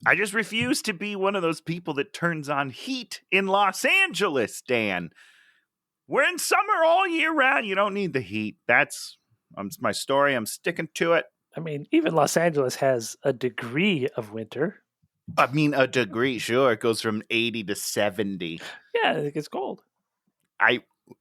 I just refuse to be one of those people that turns on heat in Los Angeles, Dan. We're in summer all year round. You don't need the heat. That's my story. I'm sticking to it. I mean, even Los Angeles has a degree of winter. I mean, a degree, sure. It goes from 80 to 70. Yeah, it gets cold.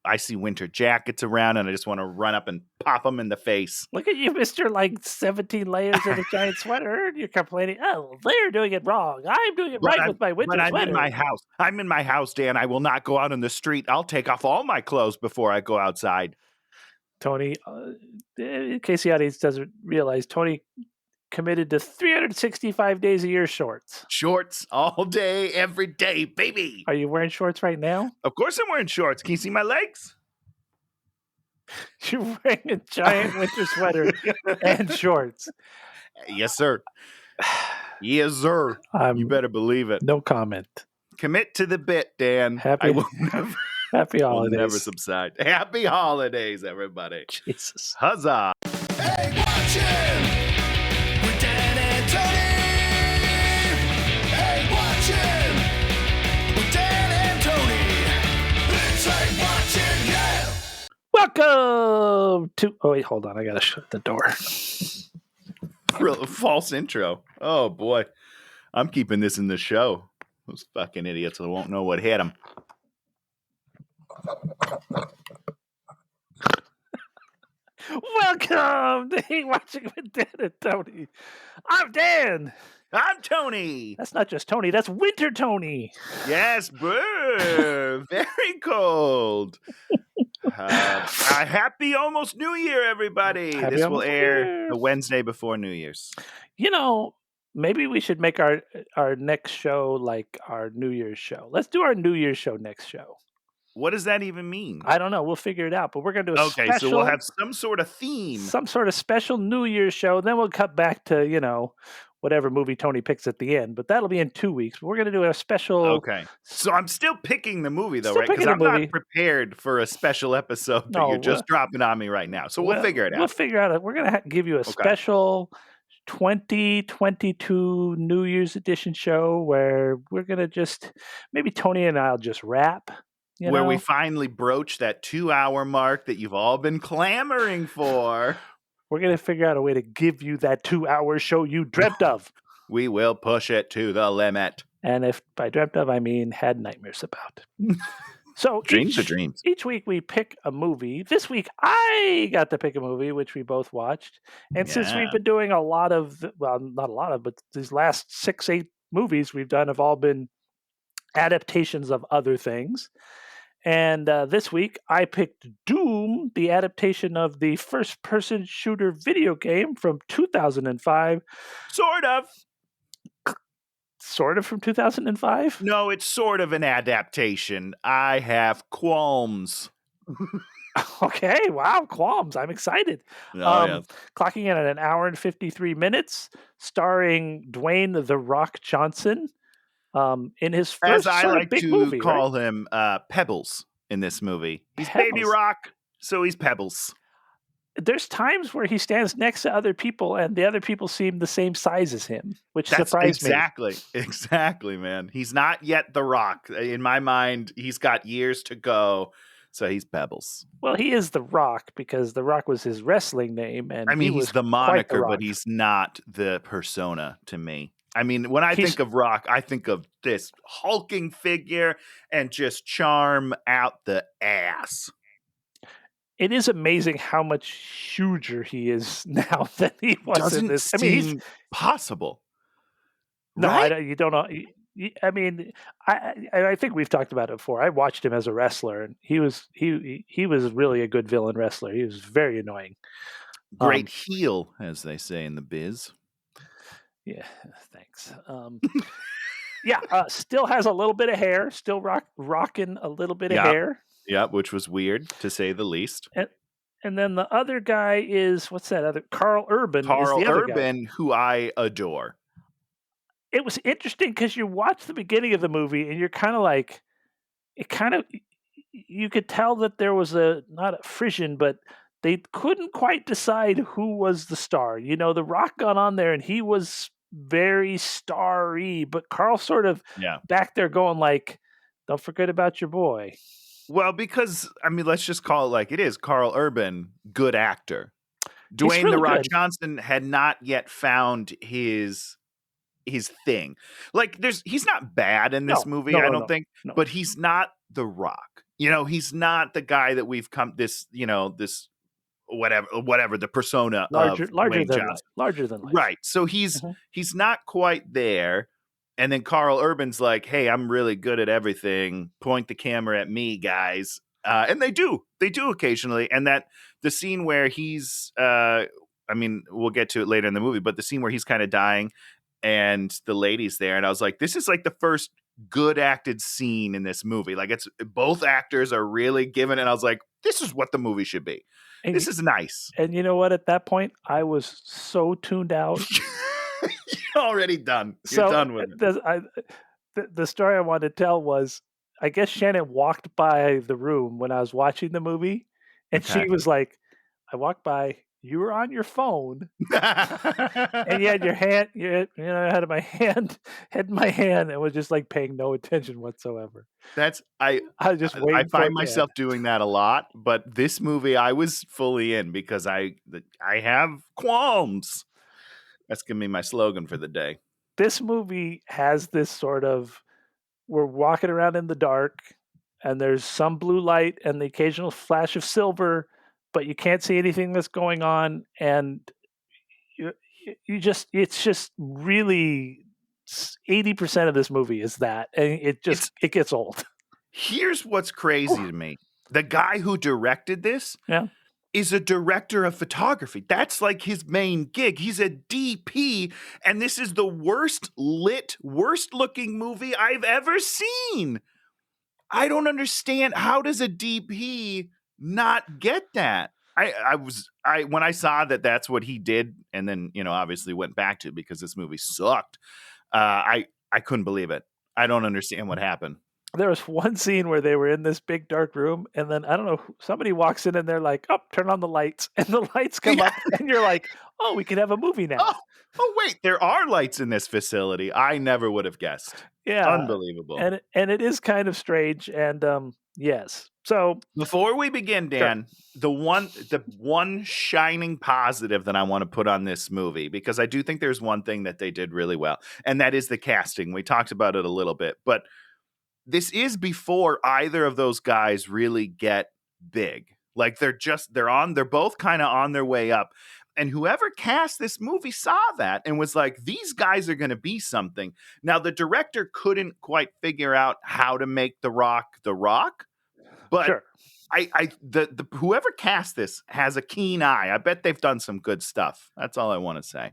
I see winter jackets around, and I just want to run up and pop them in the face. Look at you, Mr. 17 layers in a giant sweater. You're complaining, oh, they're doing it wrong. I'm doing it right with my winter sweater. I'm in my house. I'm in my house, Dan. I will not go out on the street. I'll take off all my clothes before I go outside. Tony, in case the audience doesn't realize, Tony committed to 365 days a year shorts. Shorts all day, every day, baby. Are you wearing shorts right now? Of course I'm wearing shorts. Can you see my legs? You're wearing a giant winter sweater and shorts. Yes, sir. Yes, sir. You better believe it. No comment. Commit to the bit, Dan. Happy holidays. Will never subside. Happy holidays, everybody. Jesus. Huzzah. Hey, watch him with Dan and Tony. Hey, watch him with Dan and Tony. It's like watching, yeah. Welcome to... Oh, wait, hold on. I got to shut the door. Real false intro. Oh, boy. I'm keeping this in the show. Those fucking idiots who won't know what hit them. Welcome to Hey Watching with Dan and Tony. I'm Dan. I'm Tony. That's not just Tony. That's Winter Tony. Yes, bro. Very cold. Happy almost New Year, everybody. This will air the Wednesday before New Year's. You know, maybe we should make our next show like our New Year's show. Let's do our New Year's show next show. What does that even mean? I don't know. We'll figure it out. But we're going to do a special... so we'll have some sort of theme. Some sort of special New Year's show. Then we'll cut back to, whatever movie Tony picks at the end. But that'll be in 2 weeks. But we're going to do a special... Okay. So I'm still picking the movie, though, right? Because I'm not prepared for a special episode that you're just dropping on me right now. So we'll figure it out. We'll figure out. We're going to give you a special 2022 New Year's edition show where we're going to just... Maybe Tony and I'll just rap. Where we finally broach that 2-hour mark that you've all been clamoring for. We're going to figure out a way to give you that 2-hour show you dreamt of. We will push it to the limit. And if by dreamt of, I mean had nightmares about. So dreams are dreams. Each week we pick a movie. This week I got to pick a movie, which we both watched. And since we've been doing a lot of, well, not a lot of, but these last 6-8 movies we've done have all been adaptations of other things. And this week, I picked Doom, the adaptation of the first-person shooter video game from 2005. Sort of. Sort of from 2005? No, it's sort of an adaptation. I have qualms. Okay, wow, qualms. I'm excited. Yes. Clocking in at 1 hour and 53 minutes, starring Dwayne "The Rock" Johnson. In his first as I like big to movie, call right? him, Pebbles in this movie. He's Pebbles. Baby Rock, so he's Pebbles. There's times where he stands next to other people, and the other people seem the same size as him, which surprised me. Exactly, man. He's not yet The Rock. In my mind, he's got years to go, so he's Pebbles. Well, he is The Rock because The Rock was his wrestling name, and he's the moniker, but he's not the persona to me. I mean, when I think of Rock, I think of this hulking figure and just charm out the ass. It is amazing how much huger he is now than he was in this. I mean, he's possible. No, right? You don't know. I mean, I think we've talked about it before. I watched him as a wrestler, and he was really a good villain wrestler. He was very annoying. Great heel, as they say in the biz. Yeah, thanks. Still has a little bit of hair. Still rocking a little bit of hair. Yeah, which was weird to say the least. And then the other guy is what's that other? Carl Urban. Carl is the other Urban, guy. Who I adore. It was interesting because you watch the beginning of the movie and you're kind of like, you could tell that there was not a frisson, but they couldn't quite decide who was the star. The Rock got on there and he was very starry, but Carl's sort of Yeah. back there going like, "Don't forget about your boy." Well, because I mean, let's just call it like it is. Carl Urban, good actor. He's Dwayne "The really Rock" good. Johnson had not yet found his thing. Like, he's not bad in this movie, I don't think, no. but he's not The Rock. You know, he's not the guy that we've come this whatever the persona Larger, of larger Dwayne than life. Johnson. Larger than life. Right. So Mhm. he's not quite there. And then Carl Urban's like, "Hey, I'm really good at everything. Point the camera at me, guys." And they do occasionally. And that the scene where he's, I mean, we'll get to it later in the movie, but the scene where he's kind of dying and the lady's there, and I was like, this is like the first good acted scene in this movie. Like, it's both actors are really giving it. I was like, this is what the movie should be. And This is nice. And you know what? At that point, I was so tuned out. You're already done. You're done with it. The story I wanted to tell was, I guess Shannon walked by the room when I was watching the movie, and Okay. she was like, "I walked by. You were on your phone, and you had your hand. I had my hand, had my hand, and was just like paying no attention whatsoever." That's I was just waiting. I for find it to myself end. doing that a lot, but this movie I was fully in because I have qualms. That's gonna be my slogan for the day. This movie has this sort of, we're walking around in the dark and there's some blue light and the occasional flash of silver, but you can't see anything that's going on, and you, you just, it's just really 80% of this movie is that, and it gets old. Here's what's crazy to me. The guy who directed this Yeah. is a director of photography. That's like his main gig. He's a DP, and this is the worst lit, worst looking movie I've ever seen. I don't understand. How does a DP not get that? When I saw that that's what he did, and then obviously went back to it because this movie sucked. I couldn't believe it. I don't understand what happened. There was one scene where they were in this big dark room, and then I don't know, somebody walks in and they're like, "Oh, turn on the lights," and the lights come up, and you're like, "Oh, we can have a movie now." Oh, wait, there are lights in this facility. I never would have guessed. Yeah, Unbelievable. and it is kind of strange, and yes. So before we begin, Dan, the one shining positive that I want to put on this movie, because I do think there's one thing that they did really well, and that is the casting. We talked about it a little bit, but this is before either of those guys really get big. Like they're both kind of on their way up. And whoever cast this movie saw that and was like, these guys are going to be something. Now, the director couldn't quite figure out how to make The Rock, but sure. the whoever cast this has a keen eye. I bet they've done some good stuff. That's all I want to say.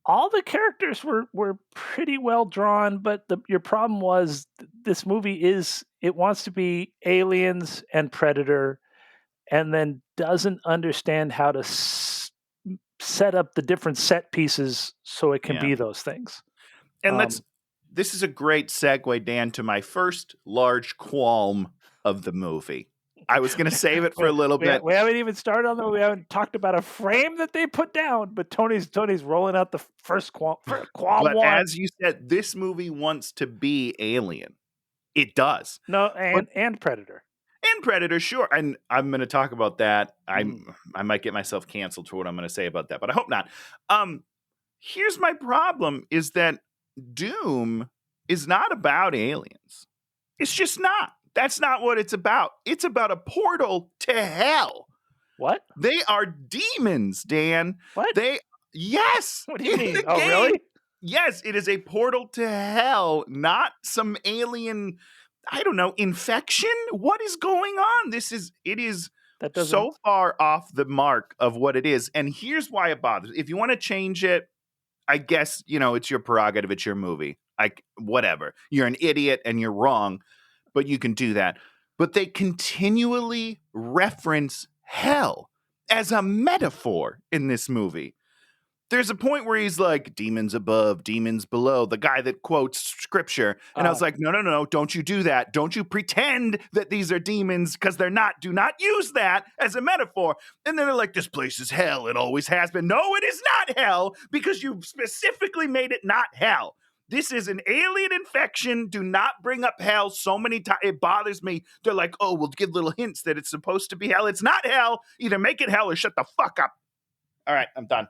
All the characters were pretty well drawn, but your problem was this movie it wants to be Aliens and Predator, and then doesn't understand how to set up the different set pieces so it can be those things. And this is a great segue, Dan, to my first large qualm of the movie. I was going to save it for a little bit. We haven't even started on that. We haven't talked about a frame that they put down, but Tony's rolling out the first qualm. But as you said, this movie wants to be Alien. It does. No, and Predator. And Predator, sure. And I'm going to talk about that. I might get myself canceled for what I'm going to say about that, but I hope not. Here's my problem is that Doom is not about aliens. It's just not. That's not what it's about. It's about a portal to hell. What? They are demons, Dan. What? Yes. What do you mean? Oh, really? Yes, it is a portal to hell, not some alien, I don't know, infection? What is going on? It is so far off the mark of what it is. And here's why it bothers. If you want to change it, I guess, it's your prerogative. It's your movie. Whatever. You're an idiot and you're wrong, but you can do that. But they continually reference hell as a metaphor in this movie. there's a point where he's like, demons above, demons below, the guy that quotes scripture. And I was like, no, don't you do that. Don't you pretend that these are demons, because they're not. Do not use that as a metaphor. And then they're like, this place is hell. It always has been. No, it is not hell, because you specifically made it not hell. This is an alien infection. Do not bring up hell so many times. It bothers me. They're like, oh, we'll give little hints that it's supposed to be hell. It's not hell. Either make it hell or shut the fuck up. All right, I'm done.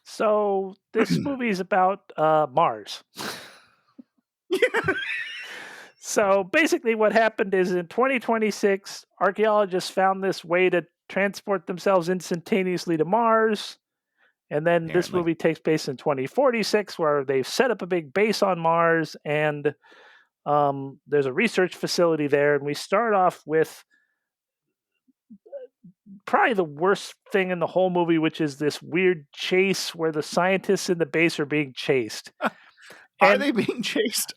So this movie is about Mars. So basically what happened is in 2026, archaeologists found this way to transport themselves instantaneously to Mars. And then this movie takes place in 2046, where they've set up a big base on Mars, and there's a research facility there. And we start off with probably the worst thing in the whole movie, which is this weird chase where the scientists in the base are being chased. Are they being chased?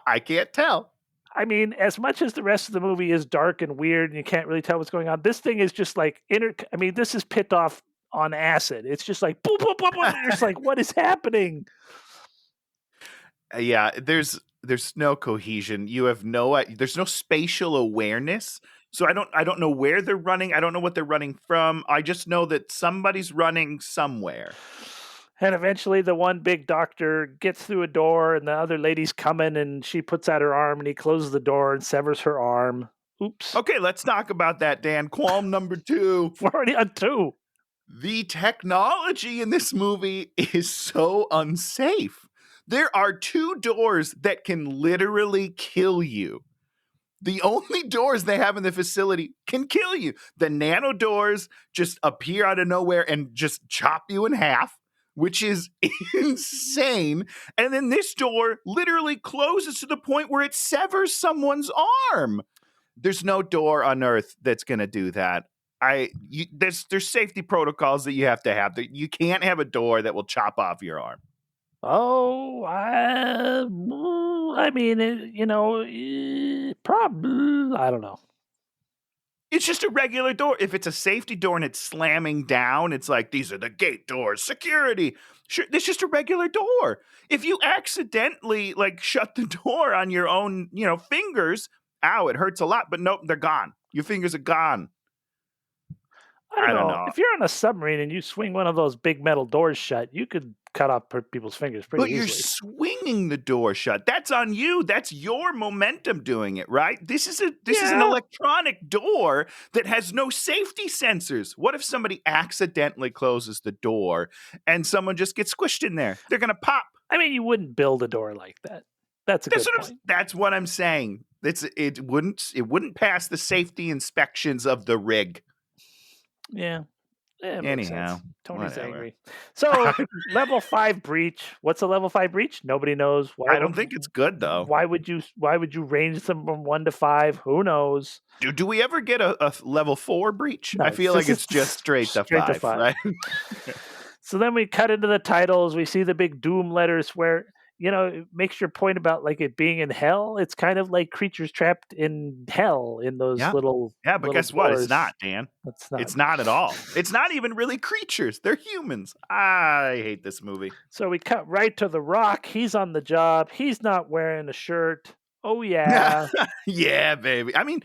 I can't tell. I mean, as much as the rest of the movie is dark and weird and you can't really tell what's going on, this thing is just like this is pit off on acid. It's just like boop, boop, boop, boop. It's like, what is happening? Yeah, there's no cohesion. You have there's no spatial awareness. So I don't know where they're running. I don't know what they're running from. I just know that somebody's running somewhere. And eventually the one big doctor gets through a door and the other lady's coming and she puts out her arm and he closes the door and severs her arm. Oops. Okay, let's talk about that, Dan. Qualm number 2. We're already on 2. The technology in this movie is so unsafe. There are 2 doors that can literally kill you. The only doors they have in the facility can kill you. The nano doors just appear out of nowhere and just chop you in half, which is insane. And then this door literally closes to the point where it severs someone's arm. There's no door on Earth that's going to do that. There's safety protocols that you have to have. You can't have a door that will chop off your arm. Oh, I mean, probably, I don't know. It's just a regular door. If it's a safety door and it's slamming down, it's like, these are the gate doors, security. Sure, it's just a regular door. If you accidentally shut the door on your own, fingers, ow, it hurts a lot, but nope, they're gone. Your fingers are gone. I don't know. If you're on a submarine and you swing one of those big metal doors shut, you could cut off people's fingers pretty easily. But you're swinging the door shut. That's on you. That's your momentum doing it, right? This is an electronic door that has no safety sensors. What if somebody accidentally closes the door and someone just gets squished in there? They're going to pop. I mean, you wouldn't build a door like that. That's a good point. That's what I'm saying. It wouldn't pass the safety inspections of the rig. Yeah. Anyhow, Tony's angry. So level 5 breach. What's a level 5 breach? Nobody knows. I don't think it's good though. Why would you range them from 1 to 5? Who knows? Do we ever get a level 4 breach? No, I feel like it's just straight to 5. Right? So then we cut into the titles. We see the big doom letters where, it makes your point about it being in hell. It's kind of like creatures trapped in hell in those little. Yeah, but guess what? It's not, Dan. It's not. It's not at all. It's not even really creatures. They're humans. I hate this movie. So we cut right to The Rock. He's on the job. He's not wearing a shirt. Oh, yeah. Yeah, baby. I mean,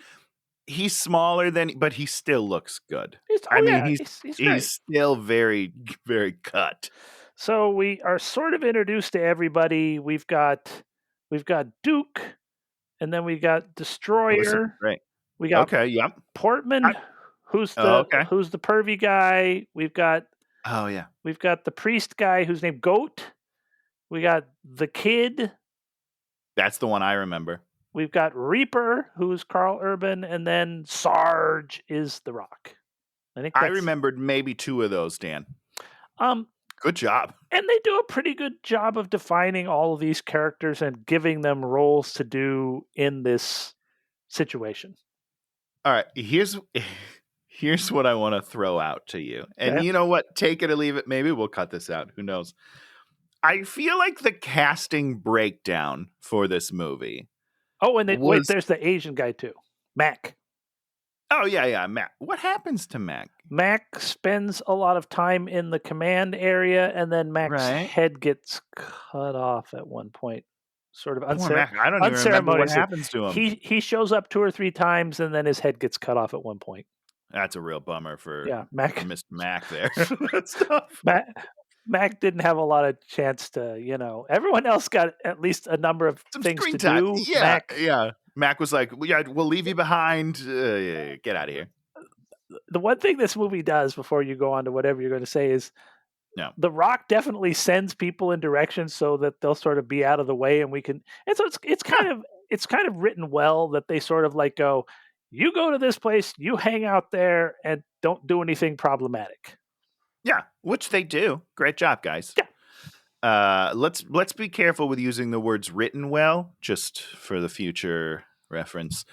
he's smaller but he still looks good. He's still very, very cut. So we are sort of introduced to everybody. We've got Duke, and then we got Destroyer. Right. We got Portman, who's the pervy guy. We've got the priest guy who's named Goat. We got the Kid. That's the one I remember. We've got Reaper, who's Carl Urban, and then Sarge is The Rock. I remembered maybe 2 of those, Dan. Good job. And they do a pretty good job of defining all of these characters and giving them roles to do in this situation. All right, here's what I want to throw out to you. And you know what? Take it or leave it. Maybe we'll cut this out. Who knows? I feel like the casting breakdown for this movie. Oh, and there's the Asian guy too. Mac. Oh, yeah. Mac. What happens to Mac? Mac spends a lot of time in the command area, and then Mac's Right. head gets cut off at one point, sort of Poor Mac. I don't even remember what unceremoniously. happens to him. He shows up 2 or 3 times, and then his head gets cut off at one point. That's a real bummer for Yeah, Mac Mr. Mac there. That's tough. Mac didn't have a lot of chance to, everyone else got at least a number of Some things screen to time. do. Yeah. Mac was like, yeah, we'll leave you behind. Get out of here. The one thing this movie does before you go on to whatever you're going to say is No. The Rock definitely sends people in directions so that they'll sort of be out of the way, and we can. And so it's kind of written well that they sort of like go, you go to this place, you hang out there, and don't do anything problematic. Yeah, which they do. Great job, guys. Yeah. Let's be careful with using the words written well, just for the future reference.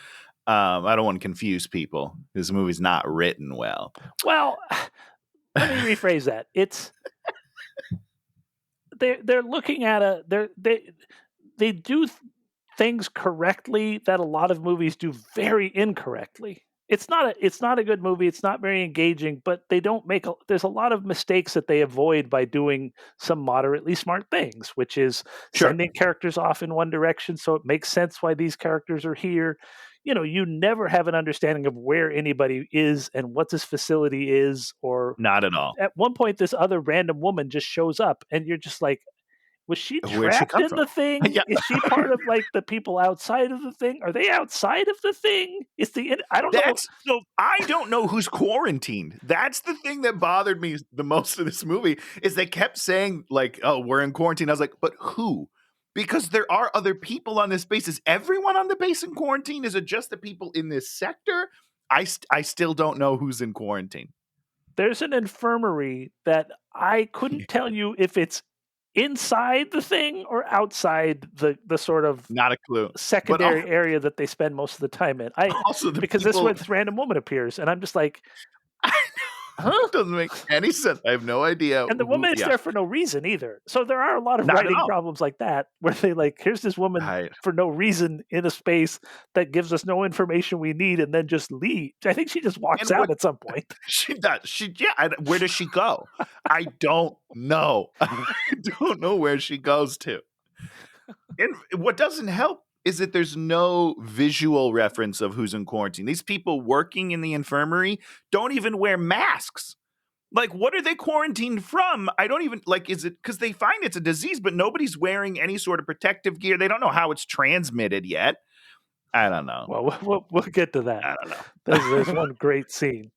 I don't want to confuse people. This movie's not written well. Well, let me rephrase that. It's they're looking at they do things correctly that a lot of movies do very incorrectly. It's not a good movie. It's not very engaging, but they don't make there's a lot of mistakes that they avoid by doing some moderately smart things, which is sending characters off in one direction so it makes sense why these characters are here. You never have an understanding of where anybody is and what this facility is, or Not at all. at one point this other random woman just shows up and you're just like, was she Where'd she trapped come in from? the thing? Yeah. Is she part of like the people outside of the thing? Are they outside of the thing? I don't know. So I don't know who's quarantined. That's the thing that bothered me the most of this movie is they kept saying like, "Oh, we're in quarantine." I was like, "But who?" Because there are other people on this base. Is everyone on the base in quarantine? Is it just the people in this sector? I still don't know who's in quarantine. There's an infirmary that I couldn't tell you if it's inside the thing or outside the sort of Not a clue. secondary area that they spend most of the time in. Because this is where this random woman appears, and I'm just like, huh? It doesn't make any sense. I have no idea. And the woman is there for no reason either. So there are a lot of writing problems like that where they like, here's this woman for no reason in a space that gives us no information we need and then just leaves. I think she just walks out at some point. She does. Where does she go? I don't know. I don't know where she goes to. And what doesn't help is that there's no visual reference of who's in quarantine. These people working in the infirmary don't even wear masks. Like, what are they quarantined from? I don't even, like, is it because they find it's a disease, but nobody's wearing any sort of protective gear. They don't know how it's transmitted yet. I don't know. Well, we'll get to that. I don't know. There's one great scene.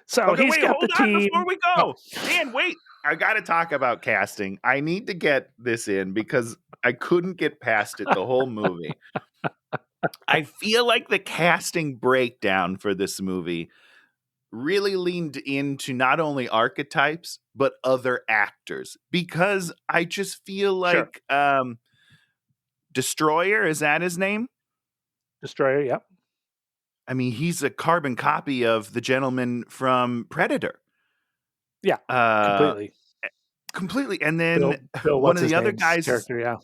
So okay, he's got the team. Before we go. Dan, wait. I got to talk about casting. I need to get this in because I couldn't get past it the whole movie. I feel like the casting breakdown for this movie really leaned into not only archetypes, but other actors. Because I just feel like Destroyer, is that his name? Destroyer, yep. I mean, he's a carbon copy of the gentleman from Predator. Yeah, completely. And then Bill, one of the other guys character,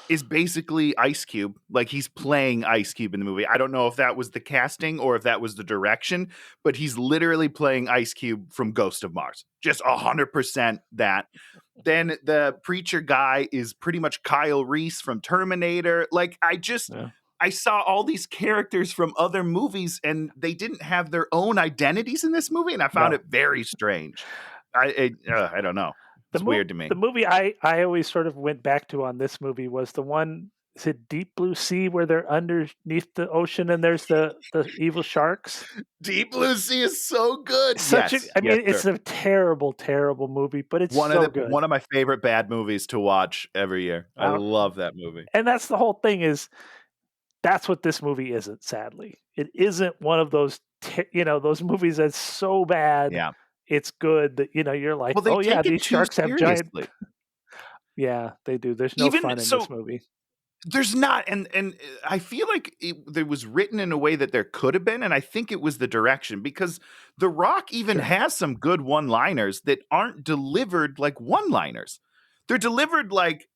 is basically Ice Cube. Like he's playing Ice Cube in the movie. I don't know if that was the casting or if that was the direction, but he's literally playing Ice Cube from Ghost of Mars. Just 100% that. Then the preacher guy is pretty much Kyle Reese from Terminator. Like I saw all these characters from other movies and they didn't have their own identities in this movie. And I found it very strange. I don't know. It's weird to me. The movie I always sort of went back to on this movie was the one, is it Deep Blue Sea, where they're underneath the ocean and there's the evil sharks? Deep Blue Sea is so good. It's a terrible, terrible movie, but it's good. One of my favorite bad movies to watch every year. I love that movie. And that's the whole thing is, that's what this movie isn't, sadly. It isn't one of those, those movies that's so bad. Yeah. It's good that, you're like, these sharks have giant. Yeah, they do. There's no fun in this movie. There's not. And I feel like it was written in a way that there could have been. And I think it was the direction because The Rock even has some good one-liners that aren't delivered like one-liners. They're delivered like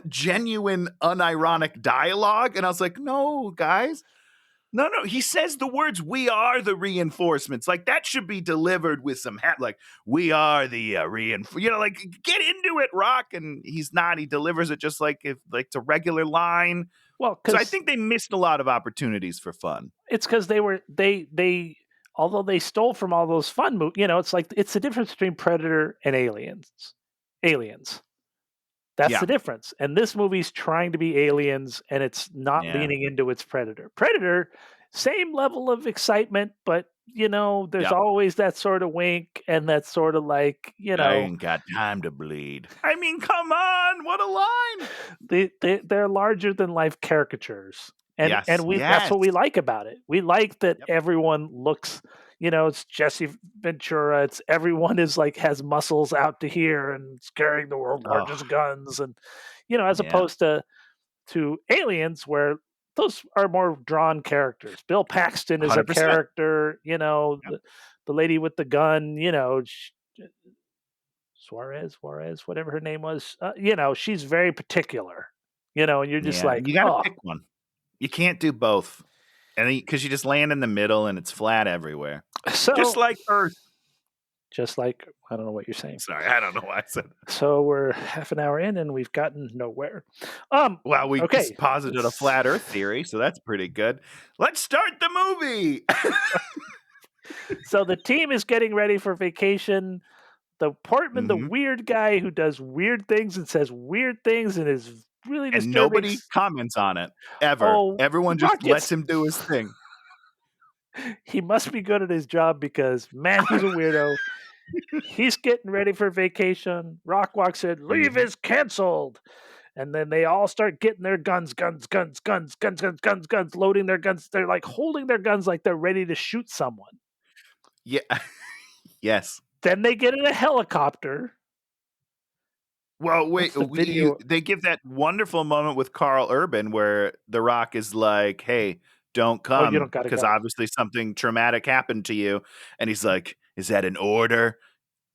genuine, unironic dialogue. And I was like, no, guys. No, he says the words, "We are the reinforcements." Like, that should be delivered with some like, "We are the like, get into it, Rock. And he's not. He delivers it just like it's a regular line. Well, So I because think they missed a lot of opportunities for fun. it's because they although they stole from all those fun movies, it's like it's the difference between Predator and Aliens. That's Yeah. the difference. And this movie's trying to be Aliens, and it's not Yeah. leaning into its Predator. Predator, same level of excitement, but there's Yeah. always that sort of wink and that sort of like, I ain't got time to bleed. I mean, come on, what a line! they're larger than life caricatures. And Yes. that's what we Yes. like about it. We like that Yep. everyone looks, it's Jesse Ventura. It's everyone is like has muscles out to here and is carrying the world's Oh, largest guns, and as yeah. opposed to Aliens, where those are more drawn characters. Bill Paxton is a 100%. character. Yep. The lady with the gun. Suarez, whatever her name was. She's very particular. And you're just Yeah. like, You got to oh. pick one. You can't do both. And because you just land in the middle and it's flat everywhere. So Just like Earth. just like, I don't know what you're saying. Sorry, I don't know why I said that. So we're half an hour in and we've gotten nowhere. Well, we okay. just posited a flat Earth theory, so that's pretty good. Let's start the movie. So the team is getting ready for vacation. The Portman, the weird guy who does weird things and says weird things and is really disturbing. And nobody comments on it ever. Oh, Everyone just lets him do his thing. He must be good at his job because, man, he's a weirdo. He's getting ready for vacation. Rock walks in, leave is canceled. And then they all start getting their guns, loading their guns. They're like holding their guns like they're ready to shoot someone. Yeah. Yes. Then they get in a helicopter. Well, wait, they give that wonderful moment with Carl Urban where The Rock is like, hey, don't come because obviously something traumatic happened to you. And he's like, is that an order?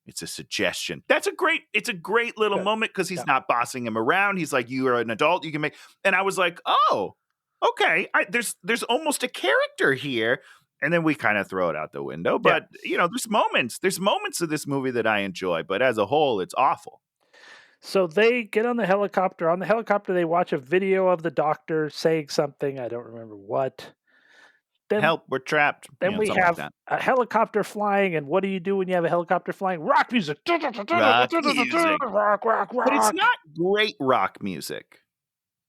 It's a suggestion. It's a great little moment because he's not bossing him around. He's like, you are an adult, you can make. And I was like, oh, okay. There's almost a character here. And then we kind of throw it out the window. But, there's moments of this movie that I enjoy. But as a whole, it's awful. So they get on the helicopter. On the helicopter, they watch a video of the doctor saying something. I don't remember what. Then, help, we're trapped. Then we have a helicopter flying. And what do you do when you have a helicopter flying? Rock music. Rock music. Rock. But it's not great rock music.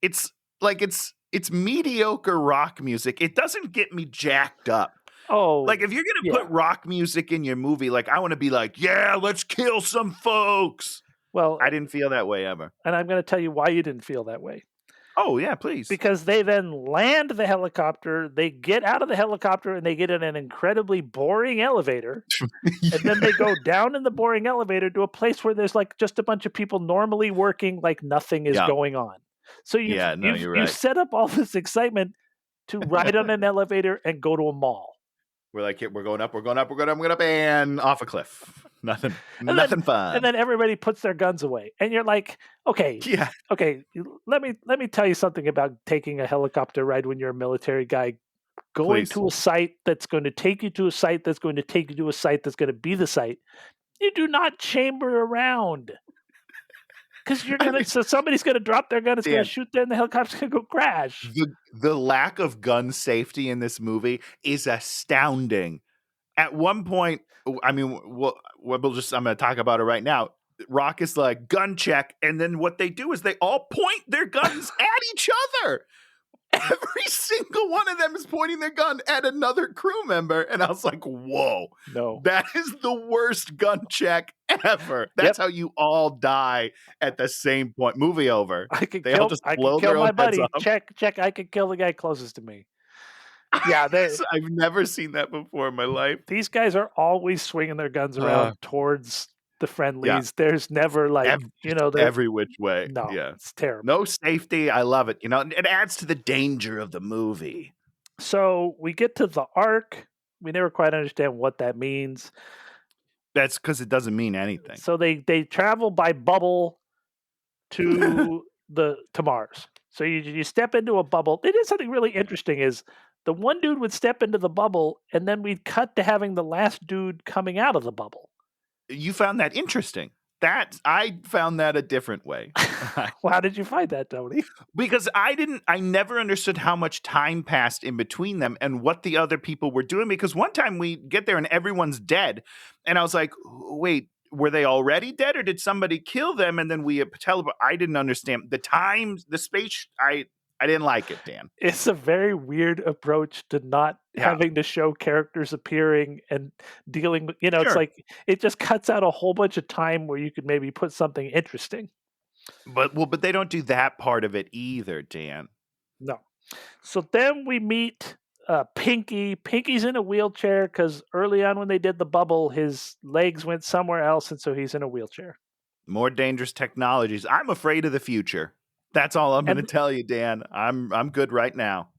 It's like it's mediocre rock music. It doesn't get me jacked up. Oh, like if you're gonna put rock music in your movie, like I want to be like, yeah, let's kill some folks. Well, I didn't feel that way ever. And I'm going to tell you why you didn't feel that way. Oh, yeah, please. Because they then land the helicopter, they get out of the helicopter, and they get in an incredibly boring elevator. And then they go down in the boring elevator to a place where there's like just a bunch of people normally working like nothing is going on. So you're right. You set up all this excitement to ride on an elevator and go to a mall. We're like, we're going up, and off a cliff. Nothing fun. And then everybody puts their guns away, and you're like, okay, Let me tell you something about taking a helicopter ride when you're a military guy, going to a site that's going to take you to a site that's going to take you to a site that's going to be the site. You do not chamber around. Because so somebody's going to drop their gun, it's going to shoot there, and the helicopter's going to go crash. The lack of gun safety in this movie is astounding. At one point, I mean, I'm going to talk about it right now. Rock is like, gun check, and then what they do is they all point their guns at each other. Every single one of them is pointing their gun at another crew member. And I was like, whoa. No. That is the worst gun check ever. That's how you all die at the same point. Movie over. I could kill my buddy. Check. I could kill the guy closest to me. Yeah. I've never seen that before in my life. These guys are always swinging their guns around towards the friendlies. Yeah. There's never like, every which way. No, it's terrible. No safety. I love it. It adds to the danger of the movie. So we get to the Ark. We never quite understand what that means. That's because it doesn't mean anything. So they travel by bubble to Mars. So you step into a bubble. It is something really interesting is the one dude would step into the bubble, and then we'd cut to having the last dude coming out of the bubble. You found that interesting. I found that a different way. Well, how did you find that, Tony? Because I never understood how much time passed in between them and what the other people were doing. Because one time we get there and everyone's dead. And I was like, wait, were they already dead or did somebody kill them? And then we teleport. I didn't understand the time, the space. I didn't like it, Dan. It's a very weird approach to not having to show characters appearing and dealing with, you know, it's like it just cuts out a whole bunch of time where you could maybe put something interesting. But they don't do that part of it either, Dan. No. So then we meet Pinky. Pinky's in a wheelchair because early on when they did the bubble, his legs went somewhere else, and so he's in a wheelchair. More dangerous technologies. I'm afraid of the future. That's all I'm going to tell you, Dan. I'm good right now.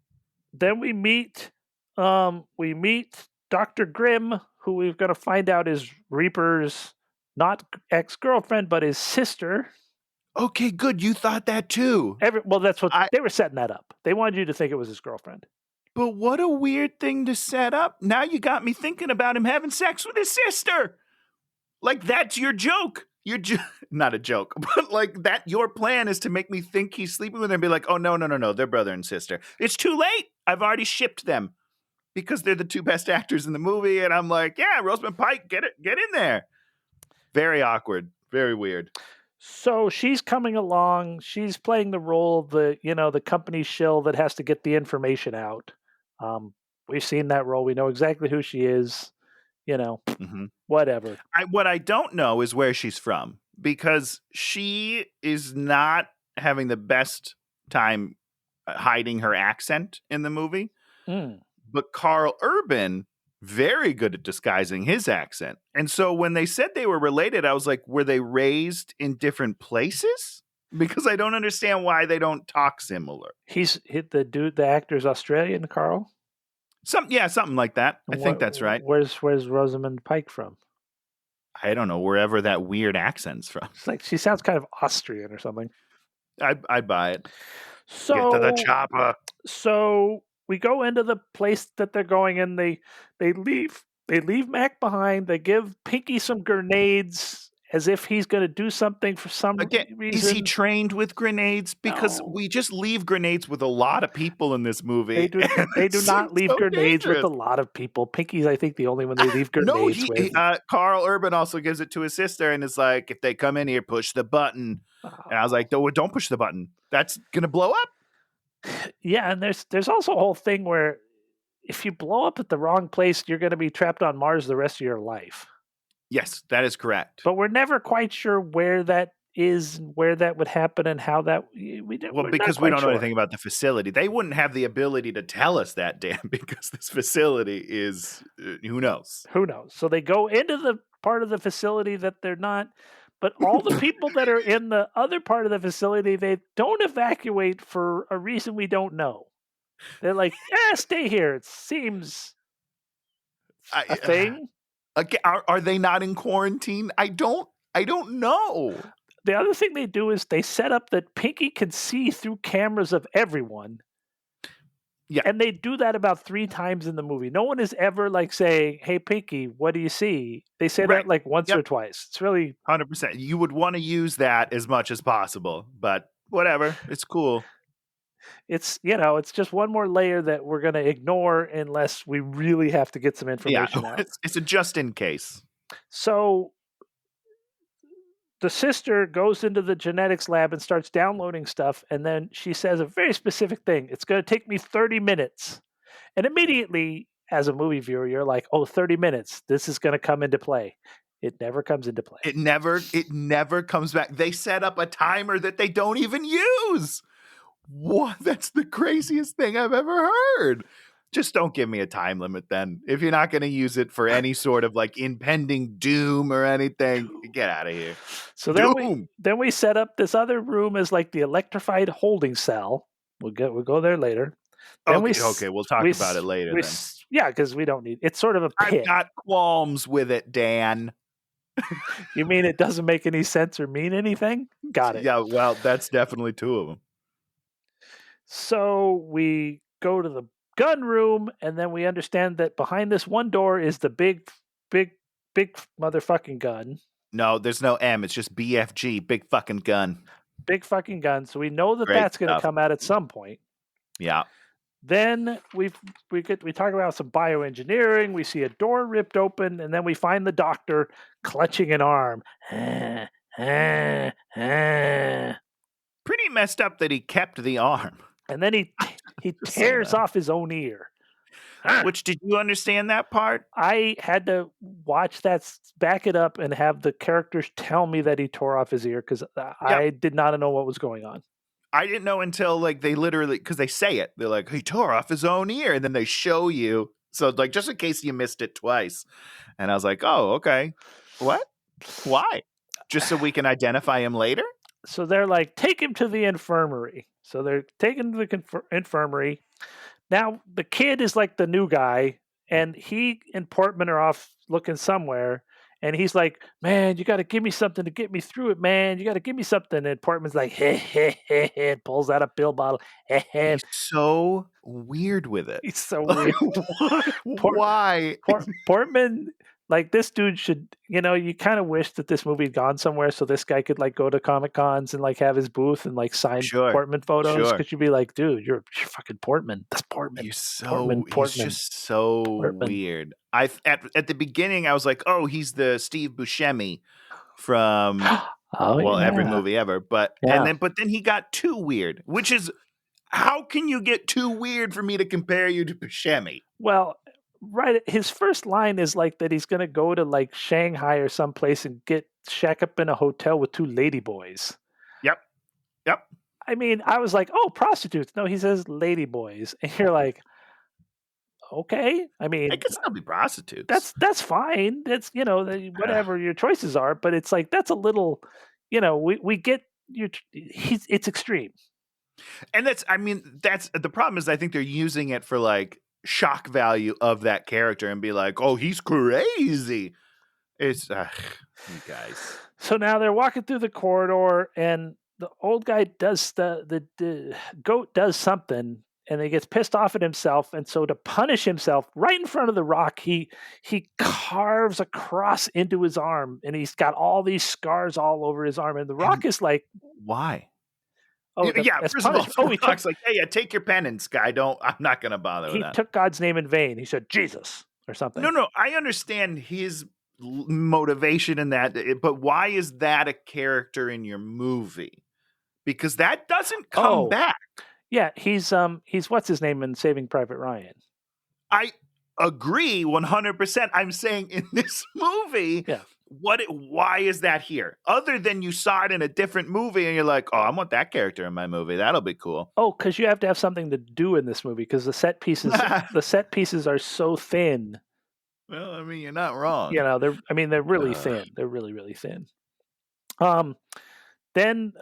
Then we meet Dr. Grimm, who we're going to find out is Reaper's not ex-girlfriend, but his sister. Okay, good. You thought that too. Well, that's what they were setting that up. They wanted you to think it was his girlfriend. But what a weird thing to set up. Now you got me thinking about him having sex with his sister. Like, that's your joke. Not a joke, but like that, your plan is to make me think he's sleeping with her and be like, oh, no, they're brother and sister. It's too late. I've already shipped them because they're the two best actors in the movie. And I'm like, yeah, Rosamund Pike, get in there. Very awkward. Very weird. So she's coming along. She's playing the role of the company shill that has to get the information out. We've seen that role. We know exactly who she is. Whatever. What I don't know is where she's from, because she is not having the best time hiding her accent in the movie. But Carl Urban, very good at disguising his accent. And so when they said they were related, I was like, were they raised in different places? Because I don't understand why they don't talk similar. The actor's Australian, Carl? Something like that. I think that's right. Where's Rosamund Pike from? I don't know, wherever that weird accent's from. It's like she sounds kind of Austrian or something. I'd buy it. So, get to the chopper. So we go into the place that they're going in. They leave Mac behind. They give Pinky some grenades as if he's going to do something for some reason. Is he trained with grenades? Because we just leave grenades with a lot of people in this movie. They do not leave grenades with a lot of people. Pinky's, I think, the only one they leave grenades with. Carl Urban also gives it to his sister and is like, if they come in here, push the button. And I was like, no, don't push the button. That's going to blow up. Yeah, and there's also a whole thing where if you blow up at the wrong place, you're going to be trapped on Mars the rest of your life. Yes, that is correct. But we're never quite sure where that is, where that would happen, and how that because we don't know anything about the facility. They wouldn't have the ability to tell us that, Dan, because this facility is who knows. So they go into the part of the facility that they're not, but all the people that are in the other part of the facility, they don't evacuate for a reason we don't know. They're like, stay here. It seems a thing. Are they not in quarantine? I don't know. The other thing they do is they set up that Pinky can see through cameras of everyone. Yeah. And they do that about 3 times in the movie. No one is ever like saying, hey, Pinky, what do you see? They say that like once or twice. It's really 100%. You would want to use that as much as possible, but whatever. It's cool. It's just one more layer that we're going to ignore unless we really have to get some information out. It's a just in case. So the sister goes into the genetics lab and starts downloading stuff, and then she says a very specific thing. It's going to take me 30 minutes. And immediately, as a movie viewer, you're like, 30 minutes. This is going to come into play. It never comes into play. It never comes back. They set up a timer that they don't even use. What? That's the craziest thing I've ever heard. Just don't give me a time limit then. If you're not going to use it for any sort of like impending doom or anything, get out of here. So then we set up this other room as like the electrified holding cell. We'll go there later. Then we'll talk about it later then. Yeah, because we don't need. It's sort of a pit. I've got qualms with it, Dan. You mean it doesn't make any sense or mean anything? Got it. Yeah, well, that's definitely 2 of them. So we go to the gun room, and then we understand that behind this one door is the big motherfucking gun. No, there's no M. It's just BFG, big fucking gun. Big fucking gun. So we know that Great that's going to stuff. come out at some point. Yeah. Then we talk about some bioengineering. We see a door ripped open, and then we find the doctor clutching an arm. Pretty messed up that he kept the arm. And then he tears off his own ear. Which, did you understand that part? I had to watch that, back it up, and have the characters tell me that he tore off his ear because I did not know what was going on. I didn't know until like they literally, because they say it, they're like, he tore off his own ear, and then they show you. So like, just in case you missed it twice, and I was like, oh, okay, what? Why? Just so we can identify him later? So they're like, take him to the infirmary. So they're taking to the infirmary. Now the kid is like the new guy, and he and Portman are off looking somewhere. And he's like, man, you got to give me something to get me through it, man. You got to give me something. And Portman's like, hey, pulls out a pill bottle. He's so weird with it. He's so weird. Why? Portman, like, this dude should, you kind of wish that this movie had gone somewhere so this guy could like go to Comic Cons and like have his booth and like sign Portman photos. Because you'd be like, dude, you're fucking Portman. That's Portman. You're so he's just so weird. At the beginning I was like, oh, he's the Steve Buscemi from every movie ever. But then he got too weird, which is, how can you get too weird for me to compare you to Buscemi? Well, right. His first line is like that he's going to go to like Shanghai or someplace and shack up in a hotel with two ladyboys. Yep. I mean, I was like, oh, prostitutes. No, he says ladyboys. And you're like, okay. I mean, it could still be prostitutes. That's fine. That's, whatever your choices are. But it's like, that's a little, we get it's extreme. And that's the problem is I think they're using it for like shock value of that character and be like, oh, he's crazy. It's you guys. So now they're walking through the corridor and the old guy does the goat does something and he gets pissed off at himself. And so to punish himself right in front of the rock, he carves a cross into his arm and he's got all these scars all over his arm. And the rock is like, why? Oh, first of all, Rock's like, hey, take your penance, guy. I'm not going to bother with that. He took God's name in vain. He said Jesus or something. No, I understand his motivation in that, but why is that a character in your movie? Because that doesn't come back. Yeah, he's what's his name in Saving Private Ryan? I agree 100%. I'm saying in this movie, why is that here? Other than you saw it in a different movie and you're like, oh, I want that character in my movie. That'll be cool. Oh, because you have to have something to do in this movie because the set pieces are so thin. Well, I mean, you're not wrong. They're really thin. They're really, really thin. Then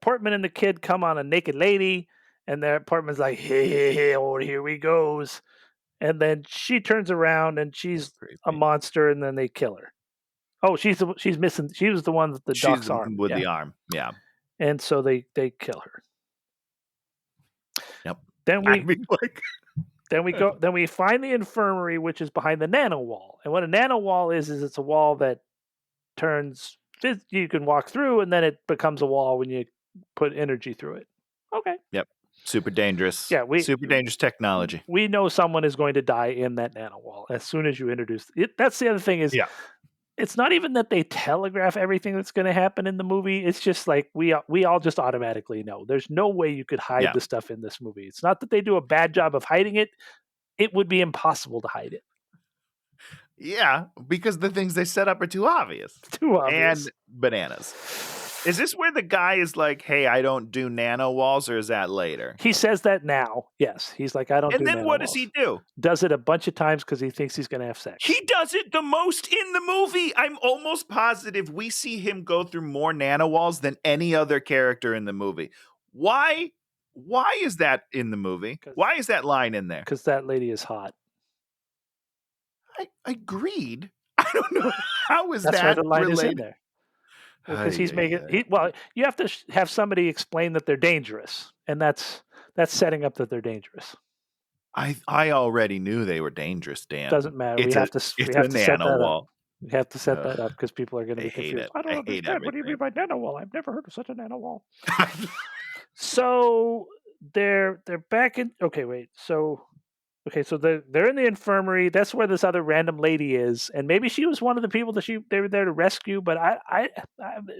Portman and the kid come on a naked lady, and Portman's like, hey, oh, here we goes. And then she turns around and she's a monster, and then they kill her. Oh, she's missing. She was the one with the doc's arm. With the arm, yeah. And so they kill her. Yep. Then we find the infirmary, which is behind the nano wall. And what a nano wall is it's a wall that turns. You can walk through, and then it becomes a wall when you put energy through it. Okay. Yep. Super dangerous. Yeah, super dangerous technology. We know someone is going to die in that nano wall as soon as you introduce it. That's the other thing is, it's not even that they telegraph everything that's going to happen in the movie. It's just like we all just automatically know. There's no way you could hide the stuff in this movie. It's not that they do a bad job of hiding it. It would be impossible to hide it. Yeah, because the things they set up are too obvious. Too obvious. And bananas. Is this where the guy is like, hey, I don't do nano walls, or is that later? He says that now. Yes. He's like, I don't do nano walls. And then what does he do? Does it a bunch of times because he thinks he's going to have sex. He does it the most in the movie. I'm almost positive we see him go through more nano walls than any other character in the movie. Why is that in the movie? Why is that line in there? Because that lady is hot. I agreed. I don't know. How is That's that why the line related? is in there. Because he's making you have to have somebody explain that they're dangerous, and that's setting up that they're dangerous. I already knew they were dangerous, Dan. Doesn't matter. It's we have to set that up. nanowall. We have to set that Ugh, up because people are going to I be hate confused. it. I don't I hate understand. What do you mean everything. by nanowall? I've never heard of such a nanowall. So they're back in. Okay, wait. So they're in the infirmary. That's where this other random lady is, and maybe she was one of the people that they were there to rescue. But I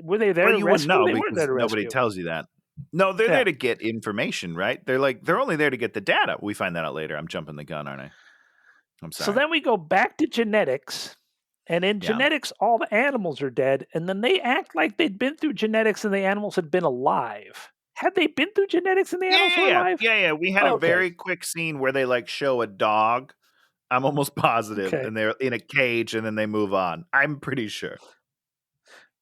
were they there Well, to you wouldn't rescue? know They weren't there because to nobody rescue. tells you that. No, they're Yeah. there to get information, right? They're only there to get the data. We find that out later. I'm jumping the gun, aren't I? I'm sorry. So then we go back to genetics, and in Yeah. genetics, all the animals are dead, and then they act like they'd been through genetics and the animals had been alive. Had they been through genetics and the animals were alive? Yeah. We had a Okay. very quick scene where they like show a dog. I'm almost positive, Okay. and they're in a cage, and then they move on. I'm pretty sure.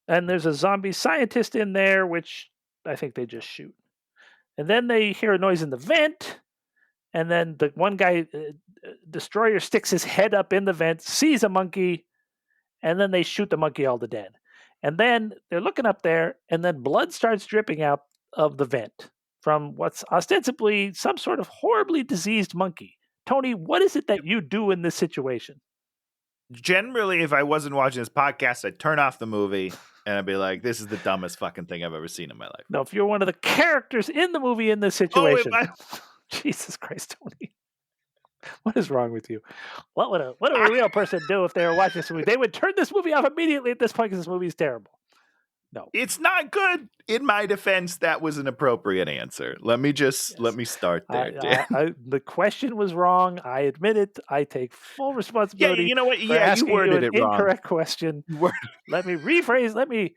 And there's a zombie scientist in there, which I think they just shoot. And then they hear a noise in the vent, and then the one guy, Destroyer, sticks his head up in the vent, sees a monkey, and then they shoot the monkey all to dead. And then they're looking up there, and then blood starts dripping out of the vent from what's ostensibly some sort of horribly diseased monkey. Tony, what is it that you do in this situation? Generally, if I wasn't watching this podcast, I'd turn off the movie and I'd be like, "This is the dumbest fucking thing I've ever seen in my life." No, if you're one of the characters in the movie in this situation, Jesus Christ, Tony, what is wrong with you? What would a real person do if they were watching this movie? They would turn this movie off immediately at this point because this movie is terrible. No, it's not good. In my defense, that was an appropriate answer. Let me start there. The question was wrong. I admit it. I take full responsibility. Yeah, you know what? For Yeah, asking you worded an it wrong. Incorrect question. Let me rephrase. Let me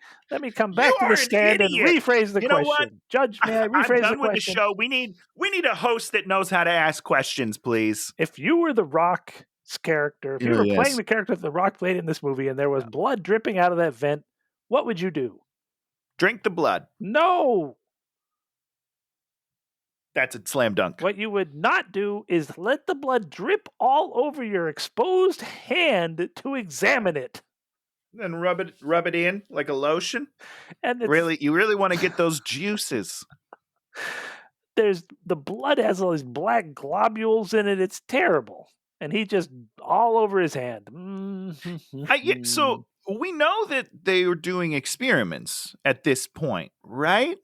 come back to You the are an stand and idiot. rephrase the You know what? question. Judge, may I I'm rephrase done the with the question? show. We need a host that knows how to ask questions, please. If you were the Rock's character, if you were playing the character that the Rock played in this movie, and there was blood dripping out of that vent, what would you do? Drink the blood. No. That's a slam dunk. What you would not do is let the blood drip all over your exposed hand to examine it. Then rub it in like a lotion. And you really want to get those juices. The blood has all these black globules in it. It's terrible. And he just all over his hand. So we know that they were doing experiments at this point, right?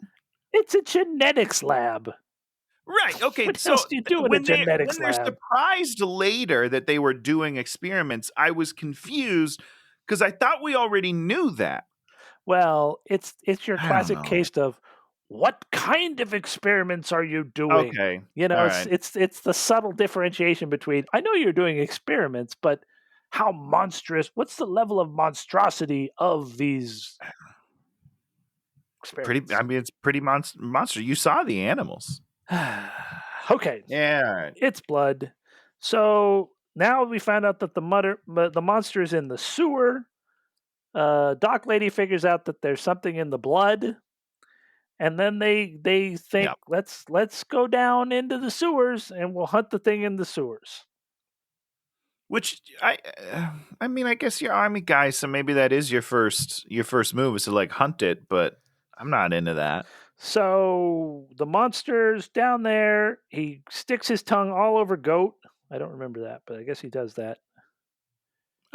It's a genetics lab. Right. Okay. What so else do you do in a genetics when they're lab? surprised later that they were doing experiments, I was confused because I thought we already knew that. Well, it's your classic case of what kind of experiments are you doing? Okay. It's the subtle differentiation between I know you're doing experiments, but how monstrous? What's the level of monstrosity of these experiments? It's pretty monster. You saw the animals. Okay. Yeah. All right. It's blood. So now we found out that the monster is in the sewer. Doc Lady figures out that there's something in the blood, and then they think let's go down into the sewers and we'll hunt the thing in the sewers. Which I mean, I guess you're army guy, so maybe that is your first move is to like hunt it, but I'm not into that. So the monster's down there. He sticks his tongue all over Goat. I don't remember that, but I guess he does that.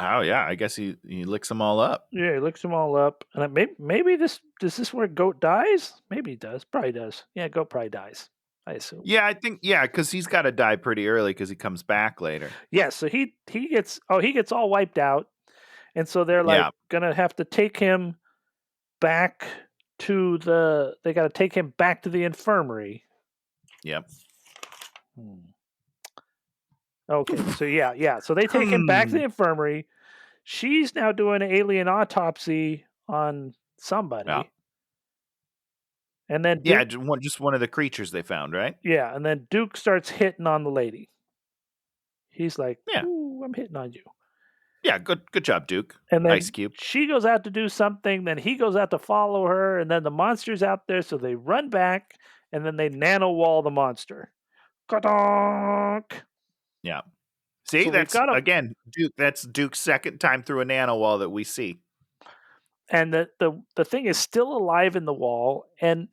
Oh yeah, I guess he licks them all up. Yeah, he licks them all up. And maybe does this where Goat dies? Maybe he does. Probably does. Yeah, Goat probably dies, I assume. Yeah, I think because he's got to die pretty early because he comes back later. Yeah, so he gets all wiped out, and so they're like gonna have to take him back to they got to take him back to the infirmary. Yep. Okay, so so they take him back to the infirmary. She's now doing an alien autopsy on somebody. Yeah. And then just one of the creatures they found, right? Yeah, and then Duke starts hitting on the lady. He's like, "Ooh, I'm hitting on you." Yeah, good job, Duke. And then Ice Cube. She goes out to do something, then he goes out to follow her, and then the monster's out there, so they run back, and then they nano wall the monster. Ka-donk! Yeah. See, so that's again, Duke. That's Duke's second time through a nano wall that we see. And the thing is still alive in the wall, and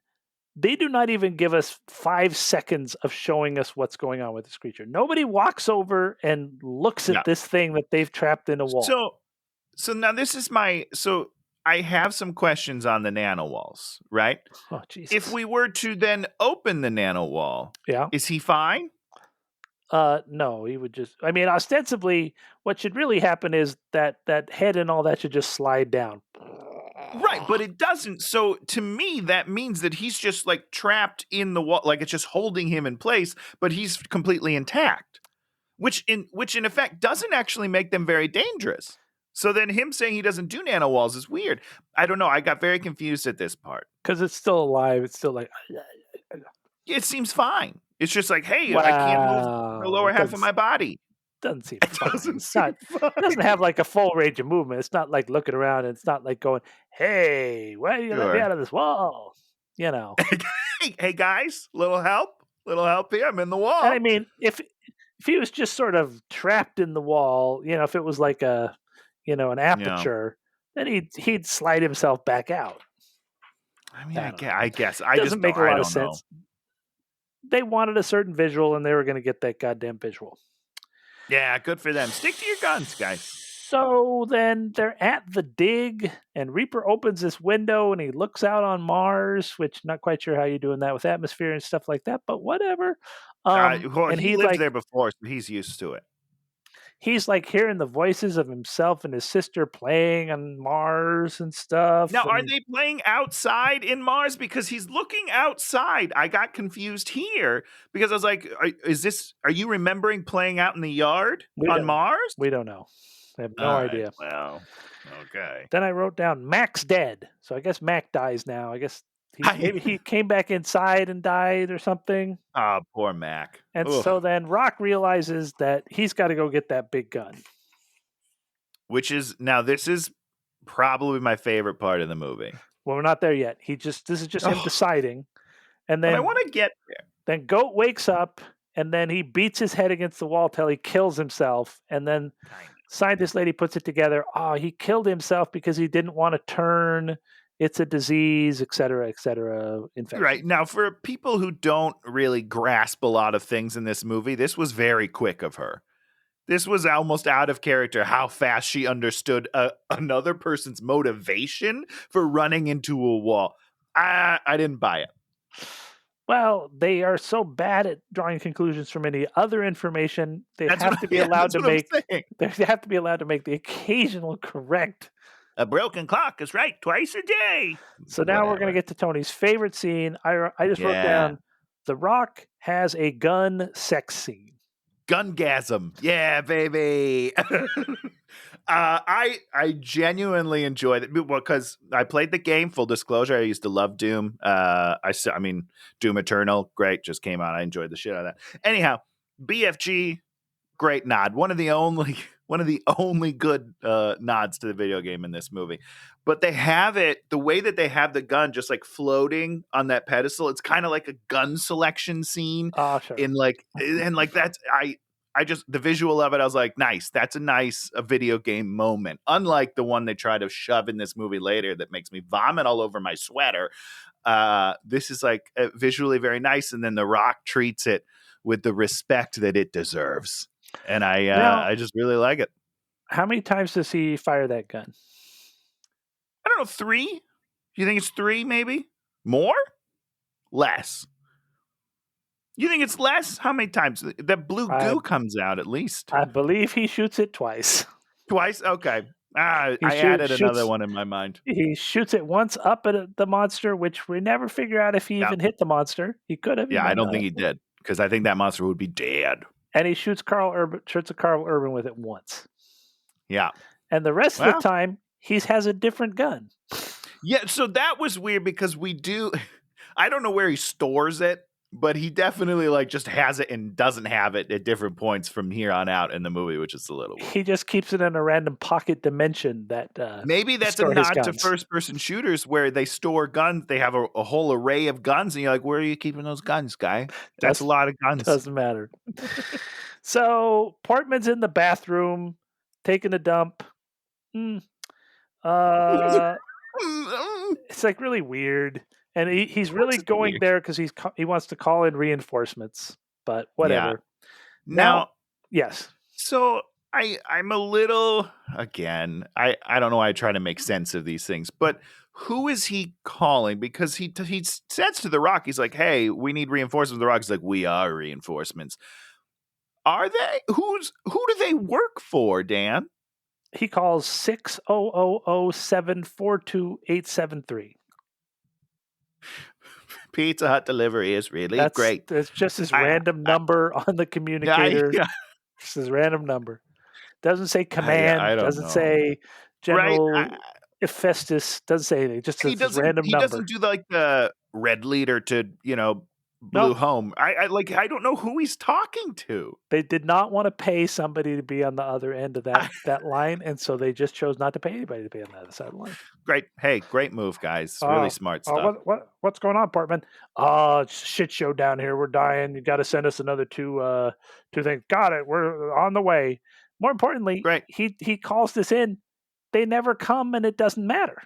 they do not even give us 5 seconds of showing us what's going on with this creature. Nobody walks over and looks at Yeah. this thing that they've trapped in a wall. So now this is so I have some questions on the nano walls, right? Oh, Jesus. If we were to then open the nano wall, Yeah. is he fine? No, he would just. I mean, ostensibly, what should really happen is that head and all that should just slide down. Right, but it doesn't. So to me, that means that he's just like trapped in the wall, like it's just holding him in place, but he's completely intact. Which in effect doesn't actually make them very dangerous. So then him saying he doesn't do nano walls is weird. I don't know. I got very confused at this part. Because it's still alive. It's still like. It seems fine. It's just like, hey, I can't move the lower half of my body. Doesn't seem It fine. doesn't It's seem not. fine. It doesn't have like a full range of movement. It's not like looking around. It's not like going, "Hey, why do you let me Sure. out of this wall?" You know. Hey guys, little help here. I'm in the wall. And I mean, if he was just sort of trapped in the wall, if it was like an aperture, then he'd slide himself back out. I mean, I I guess I Doesn't just make a don't, I lot of don't know. sense. They wanted a certain visual, and they were going to get that goddamn visual. Yeah, good for them. Stick to your guns, guys. So then they're at the dig, and Reaper opens this window, and he looks out on Mars, which not quite sure how you're doing that with atmosphere and stuff like that, but whatever. Well, and he lived there before, so he's used to it. He's like hearing the voices of himself and his sister playing on Mars and stuff. Now, are they playing outside in Mars? Because he's looking outside. I got confused here because I was like, are you remembering playing out in the yard on Mars? We don't know. I have no idea. Well, okay. Then I wrote down Mac's dead. So I guess Mac dies now. I guess maybe he came back inside and died or something. Oh, poor Mac. And so then Rock realizes that he's got to go get that big gun. This is probably my favorite part of the movie. Well, we're not there yet. This is just him deciding. And then but I want to get there. Then Goat wakes up, and then he beats his head against the wall till he kills himself. And then scientist lady puts it together. Oh, he killed himself because he didn't want to turn. It's a disease, et cetera, infection. Right. Now, for people who don't really grasp a lot of things in this movie, this was very quick of her. This was almost out of character how fast she understood another person's motivation for running into a wall. I didn't buy it. Well, they are so bad at drawing conclusions from any other information. They have to be allowed to make. They have to be allowed to make the occasional correct. A broken clock is right twice a day. So now we're going to get to Tony's favorite scene. I just wrote down, The Rock has a gun sex scene. Gungasm. Yeah, baby. I genuinely enjoyed it because I played the game. Full disclosure, I used to love Doom. Doom Eternal, great, just came out. I enjoyed the shit out of that. Anyhow, BFG, great nod. One of the only good nods to the video game in this movie. But they have it the way that they have the gun just like floating on that pedestal. It's kind of like a gun selection scene. Oh, sure. That's I just the visual of it, I was like, nice. That's a nice video game moment. Unlike the one they try to shove in this movie later that makes me vomit all over my sweater. This is like visually very nice, and then The Rock treats it with the respect that it deserves. And I just really like it. How many times does he fire that gun? I don't know, 3? Do you think it's 3 maybe? More? Less? You think it's less? How many times? That blue goo comes out at least. I believe he shoots it twice. Twice? Okay. I added another one in my mind. He shoots it once up at the monster, which we never figure out if he even hit the monster. He could have. Yeah, I don't think he did, because I think that monster would be dead. And he shoots Carl Urban with it once. Yeah. And the rest of the time, he has a different gun. Yeah, so that was weird because I don't know where he stores it, but he definitely just has it and doesn't have it at different points from here on out in the movie, which is a little weird. He just keeps it in a random pocket dimension that maybe that's a nod to first-person shooters where they store guns. They have a whole array of guns, and you're like, where are you keeping those guns, guy? That's a lot of guns. Doesn't matter. So Portman's in the bathroom taking a dump. It's like really weird. And he's really is going weird. there because he wants to call in reinforcements. But whatever. Now, yes. so I'm a little, again, I don't know why I try to make sense of these things, but who is he calling? Because he says to the Rock, he's like, hey, we need reinforcements. The Rock is like, we are reinforcements. Are they? Who do they work for, Dan? He calls 6000742-873. Pizza Hut delivery is really great. That's just his random number on the communicator. Just his random number. Doesn't say command. I don't doesn't know. say General Right? Hephaestus. Doesn't say anything. Just He his random number. doesn't do like the red leader to, Blue Nope. Home. I don't know who he's talking to. They did not want to pay somebody to be on the other end of that line, and so they just chose not to pay anybody to be on the other side of the line. Great. Hey, great move, guys. Really smart stuff. What's going on, Portman? It's a shit show down here. We're dying. You got to send us another two things. Got it. We're on the way. More importantly, Great. he calls this in. They never come, and it doesn't matter.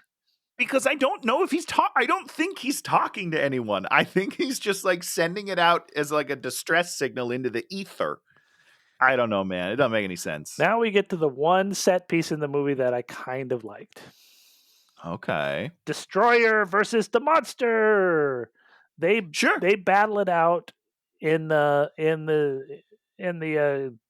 Because I don't know if I don't think he's talking to anyone. I think he's just like sending it out as like a distress signal into the ether. I don't know, man. It doesn't make any sense. Now we get to the one set piece in the movie that I kind of liked. Okay. Destroyer versus the monster. They battle it out in the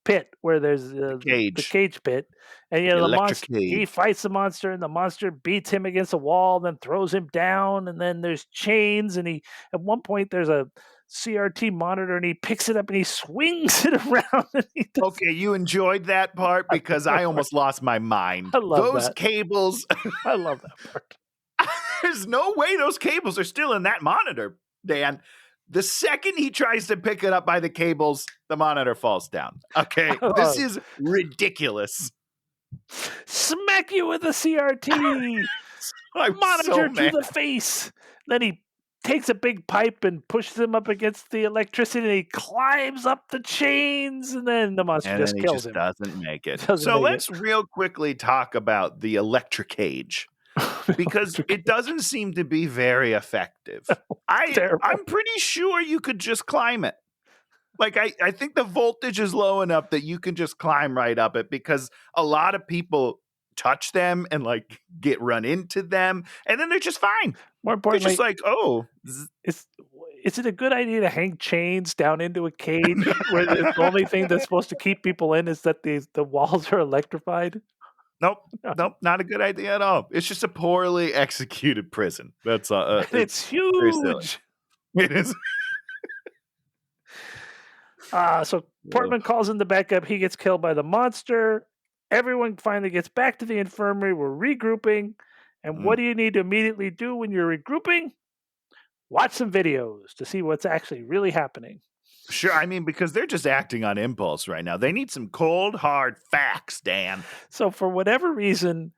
pit where there's the cage pit, and the monster he fights the monster, and the monster beats him against a wall, then throws him down, and then there's chains, and he at one point there's a CRT monitor, and he picks it up and he swings it around. And okay, you enjoyed that part because I almost lost my mind. I love those cables. I love that part. There's no way those cables are still in that monitor, Dan. The second he tries to pick it up by the cables, the monitor falls down. Okay, this is ridiculous. Smack you with a CRT monitor to the face. Then he takes a big pipe and pushes him up against the electricity, and he climbs up the chains, and then the monster just kills him. Doesn't make it. So let's real quickly talk about the electric cage. Because it doesn't seem to be very effective. I'm pretty sure you could just climb it. Like, I think the voltage is low enough that you can just climb right up it, because a lot of people touch them and like get run into them, and then they're just fine. More importantly, they're just like, is it a good idea to hang chains down into a cage where the only thing that's supposed to keep people in is that the walls are electrified? Nope, not a good idea at all. It's just a poorly executed prison. That's it's huge. It is. So Portman calls in the backup. He gets killed by the monster. Everyone finally gets back to the infirmary. We're regrouping. And what do you need to immediately do when you're regrouping? Watch some videos to see what's actually really happening. Sure, I mean, because they're just acting on impulse right now. They need some cold, hard facts, Dan. So for whatever reason,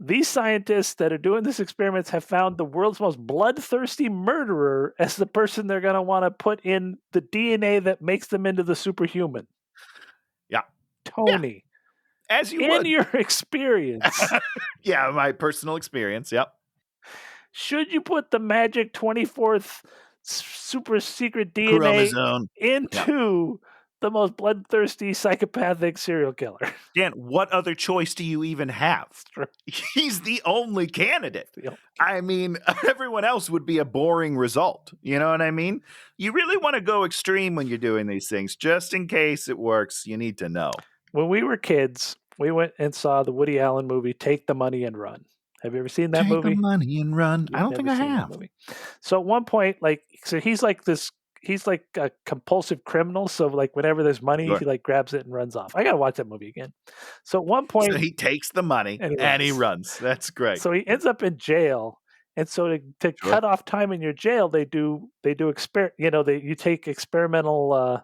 these scientists that are doing these experiments have found the world's most bloodthirsty murderer as the person they're going to want to put in the DNA that makes them into the superhuman. Yeah. Tony. Yeah. As you in would. your experience. Yeah, my personal experience, yep. Should you put the magic 24th super secret DNA chromosome into the most bloodthirsty psychopathic serial killer? Dan, what other choice do you even have? He's the only candidate. I mean, everyone else would be a boring result. You know what I mean? You really want to go extreme when you're doing these things. Just in case it works, you need to know. When we were kids, we went and saw the Woody Allen movie, Take the Money and Run. Have you ever seen that movie? Take the money and run. I don't think I have. So at one point, he's like a compulsive criminal. So like whenever there's money, he like grabs it and runs off. I gotta watch that movie again. So at one point, so he takes the money and he runs. That's great. So he ends up in jail, and so to cut off time in your jail, you take experimental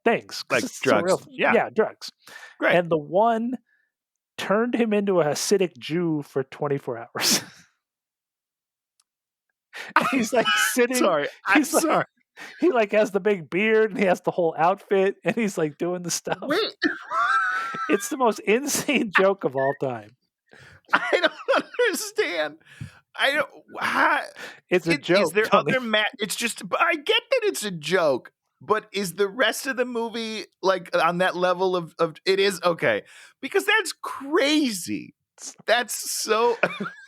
things like drugs. Drugs. Right. And the one turned him into a Hasidic Jew for 24 hours. He's like sitting. Sorry. He like has the big beard and he has the whole outfit and he's like doing the stuff. Wait. It's the most insane joke of all time. I don't understand. I don't. How, It's a is joke, there Tony. other It's just. I get that it's a joke, but is the rest of the movie like on that level of? It is okay because that's crazy. That's so.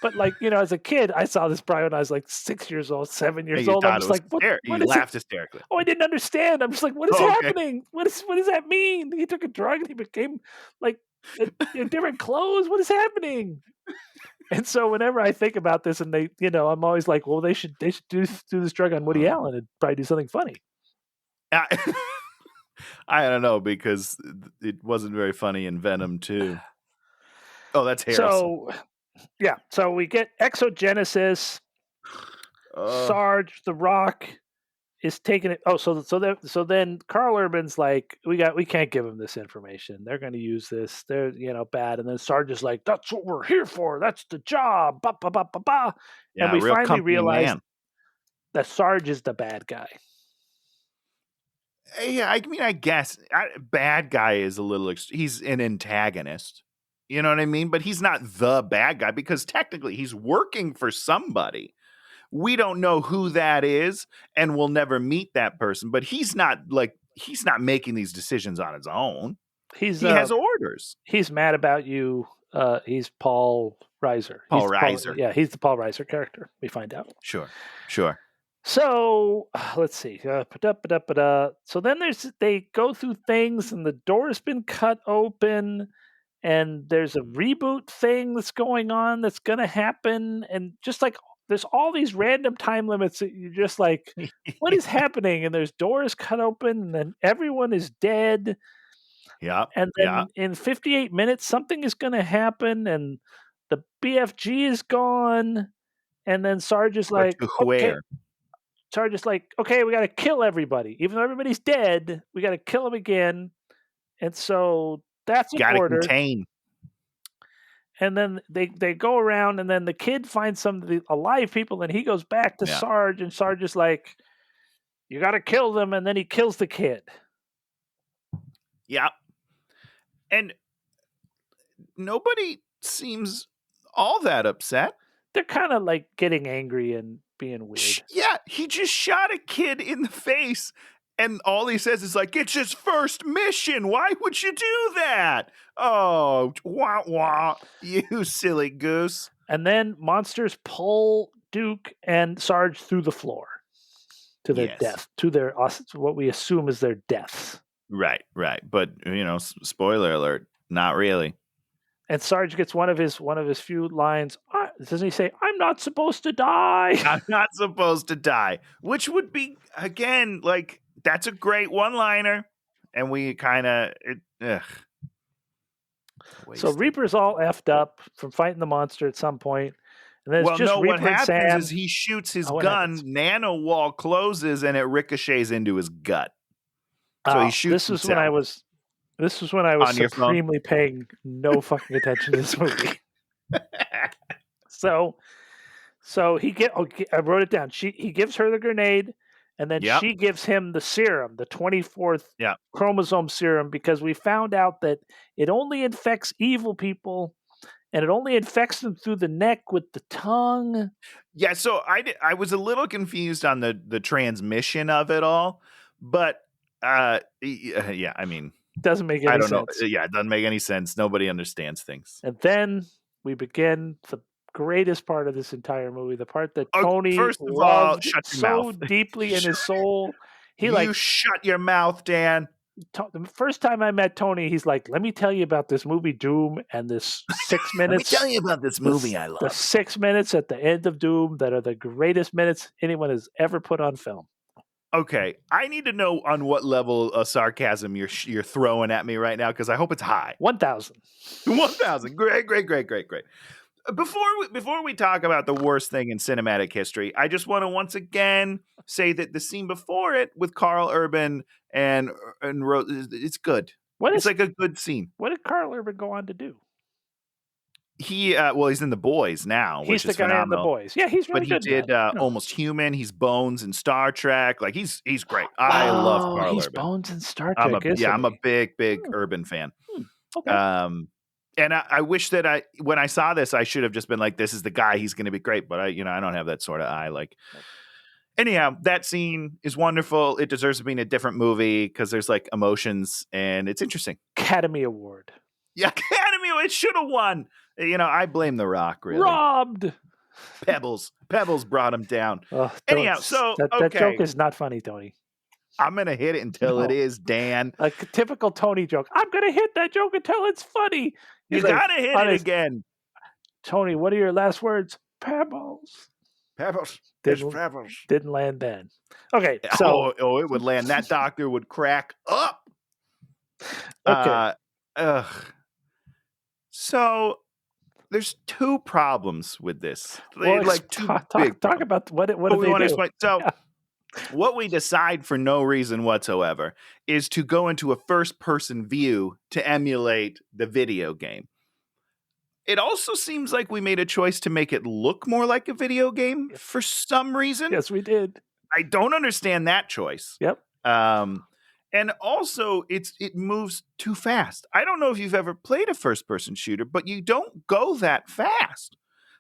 But like, as a kid, I saw this probably when I was like 6 years old, 7 years You old. I'm thought it just was like, You what is it? laughed hysterically. Oh, I didn't understand. I'm just like, what is Okay. happening? What does that mean? He took a drug and he became like different clothes. What is happening? And so whenever I think about this, and I'm always like, well, they should do this drug on Woody Allen and probably do something funny. I, I don't know because it wasn't very funny in Venom 2. Oh, that's Harrison. So yeah, so we get Exogenesis. Sarge the Rock is taking it. Oh, so then Carl Urban's like, we can't give him this information. They're going to use this. They're bad. And then Sarge is like, that's what we're here for. That's the job. Ba ba ba ba ba. Yeah, And we real finally company realize man. that Sarge is the bad guy. Yeah, I mean, I guess bad guy is a little. He's an antagonist. You know what I mean? But he's not the bad guy because technically he's working for somebody. We don't know who that is, and we'll never meet that person. But he's not making these decisions on his own. He has orders. He's mad about you. He's Paul Reiser. Paul Reiser. He's the Paul Reiser character. We find out. Sure. So let's see. So then they go through things, and the door's been cut open, and there's a reboot thing that's going on that's going to happen, and just like there's all these random time limits that you're just like, what is happening? And there's doors cut open, and then everyone is dead. Yeah. And then in 58 minutes, something is going to happen, and the BFG is gone, and then Sarge is like, okay. Sarge is like, okay, we got to kill everybody. Even though everybody's dead, we got to kill them again. And so that's an order. Contain. And then they go around, and then the kid finds some of the alive people, and he goes back to Sarge, and Sarge is like, you got to kill them, and then he kills the kid. Yeah. And nobody seems all that upset. They're kind of like getting angry and being weird. Yeah, he just shot a kid in the face, and all he says is like, it's his first mission. Why would you do that? Oh, wah, wah, you silly goose. And then monsters pull Duke and Sarge through the floor to their death, to their what we assume is their deaths. Right. But, spoiler alert, not really. And Sarge gets one of his few lines. Doesn't he say, I'm not supposed to die? I'm not supposed to die. Which would be, again, like, that's a great one-liner. And we kind of... So Reaper's all effed up from fighting the monster at some point. And then it's just Reaper what happens and Sam. is he shoots his gun, nano wall closes, and it ricochets into his gut. So he shoots This was when I was supremely paying no fucking attention to this movie. So I wrote it down. He gives her the grenade, and then she gives him the serum, the 24th chromosome serum, because we found out that it only infects evil people, and it only infects them through the neck with the tongue. Yeah, so I was a little confused on the transmission of it all, but I mean, doesn't make any sense. I don't know. Yeah, it doesn't make any sense. Nobody understands things. And then we begin the greatest part of this entire movie, the part that Tony loved so deeply in his soul. You shut your mouth, Dan. The first time I met Tony, he's like, let me tell you about this movie Doom and this 6 minutes. Let me tell you about this movie I love. The 6 minutes at the end of Doom that are the greatest minutes anyone has ever put on film. Okay, I need to know on what level of sarcasm you're throwing at me right now, because I hope it's high. 1,000. 1,000. Great. Before we talk about the worst thing in cinematic history, I just want to once again say that the scene before it with Carl Urban and Rose, it's good. It's like a good scene. What did Carl Urban go on to do? He's in The Boys now, which is phenomenal. He's the guy in The Boys. Yeah, he's really good. But he did Almost Human. He's Bones in Star Trek. Like he's great. I love Carl Urban. He's Bones in Star Trek. I'm a big Urban fan. Okay. And I wish that when I saw this, I should have just been like, this is the guy. He's going to be great. But I don't have that sort of eye. Like, anyhow, that scene is wonderful. It deserves to be in a different movie because there's like emotions and it's interesting. Academy Award. Yeah, Academy. It should have won. I blame The Rock, really. Robbed. Pebbles brought him down. Anyhow, so that joke is not funny, Tony. I'm going to hit it until it is, Dan. Like a typical Tony joke. I'm going to hit that joke until it's funny. You got to hit it again. Tony, what are your last words? Pebbles. Pebbles. Pebbles. Didn't land then. Okay, so. It would land. That doctor would crack up. Okay. So there's two problems with this. Well, talk about what do they do? So what we decide for no reason whatsoever is to go into a first-person view to emulate the video game. It also seems like we made a choice to make it look more like a video game for some reason. Yes, we did. I don't understand that choice. Yep. And also, it moves too fast. I don't know if you've ever played a first-person shooter, but you don't go that fast.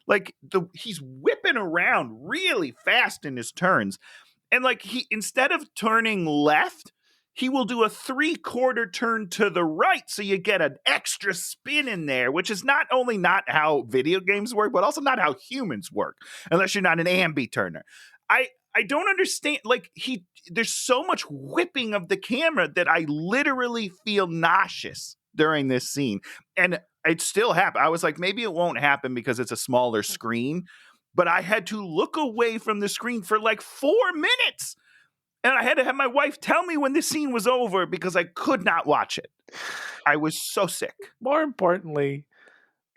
Like, he's whipping around really fast in his turns. And, like, instead of turning left, he will do a 3/4 turn to the right, so you get an extra spin in there, which is not only not how video games work, but also not how humans work, unless you're not an ambi-turner. I don't understand. Like, there's so much whipping of the camera that I literally feel nauseous during this scene. And it still happened. I was like, maybe it won't happen because it's a smaller screen, but I had to look away from the screen for like 4 minutes. And I had to have my wife tell me when this scene was over because I could not watch it. I was so sick. More importantly,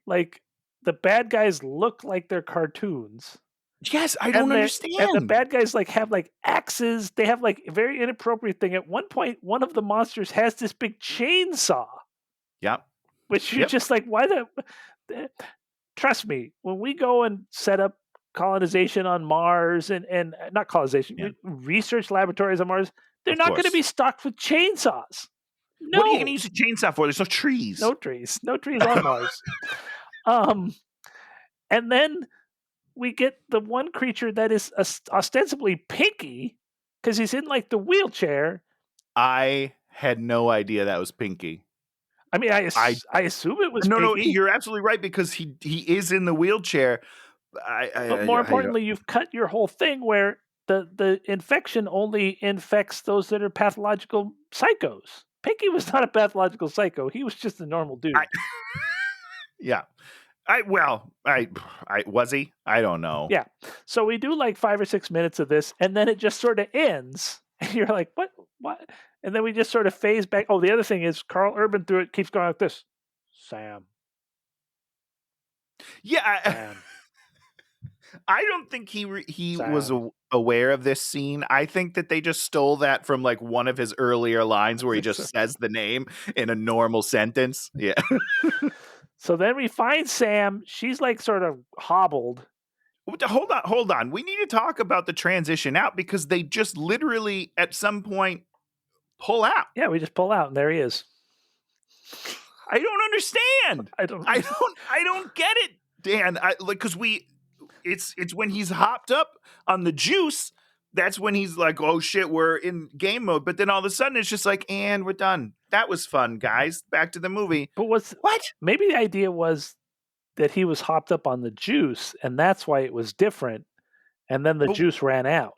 like, the bad guys look like they're cartoons. Yes, I don't understand. And the bad guys have axes. They have a very inappropriate thing. At one point, one of the monsters has this big chainsaw. Yep. Which you're just like, why the? Trust me, when we go and set up colonization on Mars and not colonization, research laboratories on Mars, they're not going to be stocked with chainsaws. No. What are you going to use a chainsaw for? There's no trees. No trees on Mars. And then we get the one creature that is ostensibly Pinky because he's in the wheelchair. I had no idea that was Pinky. I mean, I assume it was Pinky. No, you're absolutely right because he is in the wheelchair. But more importantly, you've cut your whole thing where the infection only infects those that are pathological psychos. Pinky was not a pathological psycho. He was just a normal dude. Yeah. Was he? I don't know. Yeah. So we do 5 or 6 minutes of this, and then it just sort of ends. And you're like, what? And then we just sort of phase back. Oh, the other thing is Carl Urban through it keeps going like this. Sam. Yeah. Sam. I don't think he was aware of this scene. I think that they just stole that from one of his earlier lines where he just says the name in a normal sentence. Yeah. So then we find Sam. She's sort of hobbled. Hold on. We need to talk about the transition out because they just literally at some point pull out. Yeah, we just pull out and there he is. I don't understand. I don't get it, Dan. Because it's when he's hopped up on the juice. That's when he's like, oh shit, we're in game mode. But then all of a sudden it's just like, and we're done. That was fun, guys. Back to the movie. But what? Maybe the idea was that he was hopped up on the juice and that's why it was different. And then the juice ran out.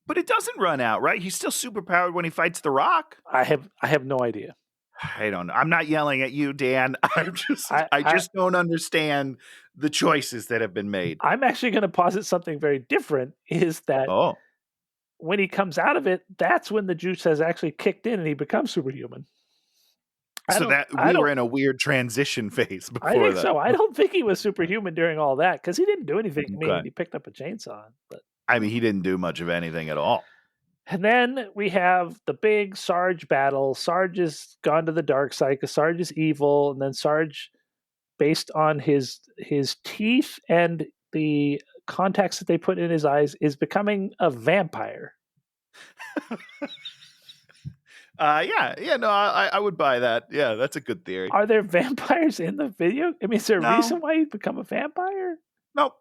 But it doesn't run out, right? He's still super powered when he fights the Rock. I have no idea. I don't know. I'm not yelling at you, Dan. I just don't understand the choices that have been made. I'm actually going to posit something very different. Is that when he comes out of it, that's when the juice has actually kicked in and he becomes superhuman. So we were in a weird transition phase before that. I think so. I don't think he was superhuman during all that because he didn't do anything to me when he picked up a chainsaw. But I mean, he didn't do much of anything at all. And then we have the big Sarge battle. Sarge has gone to the dark side because Sarge is evil. And then Sarge, based on his teeth and the contacts that they put in his eyes, is becoming a vampire. No, I would buy that. Yeah, that's a good theory. Are there vampires in the video? I mean, is there a No. reason why you become a vampire? Nope.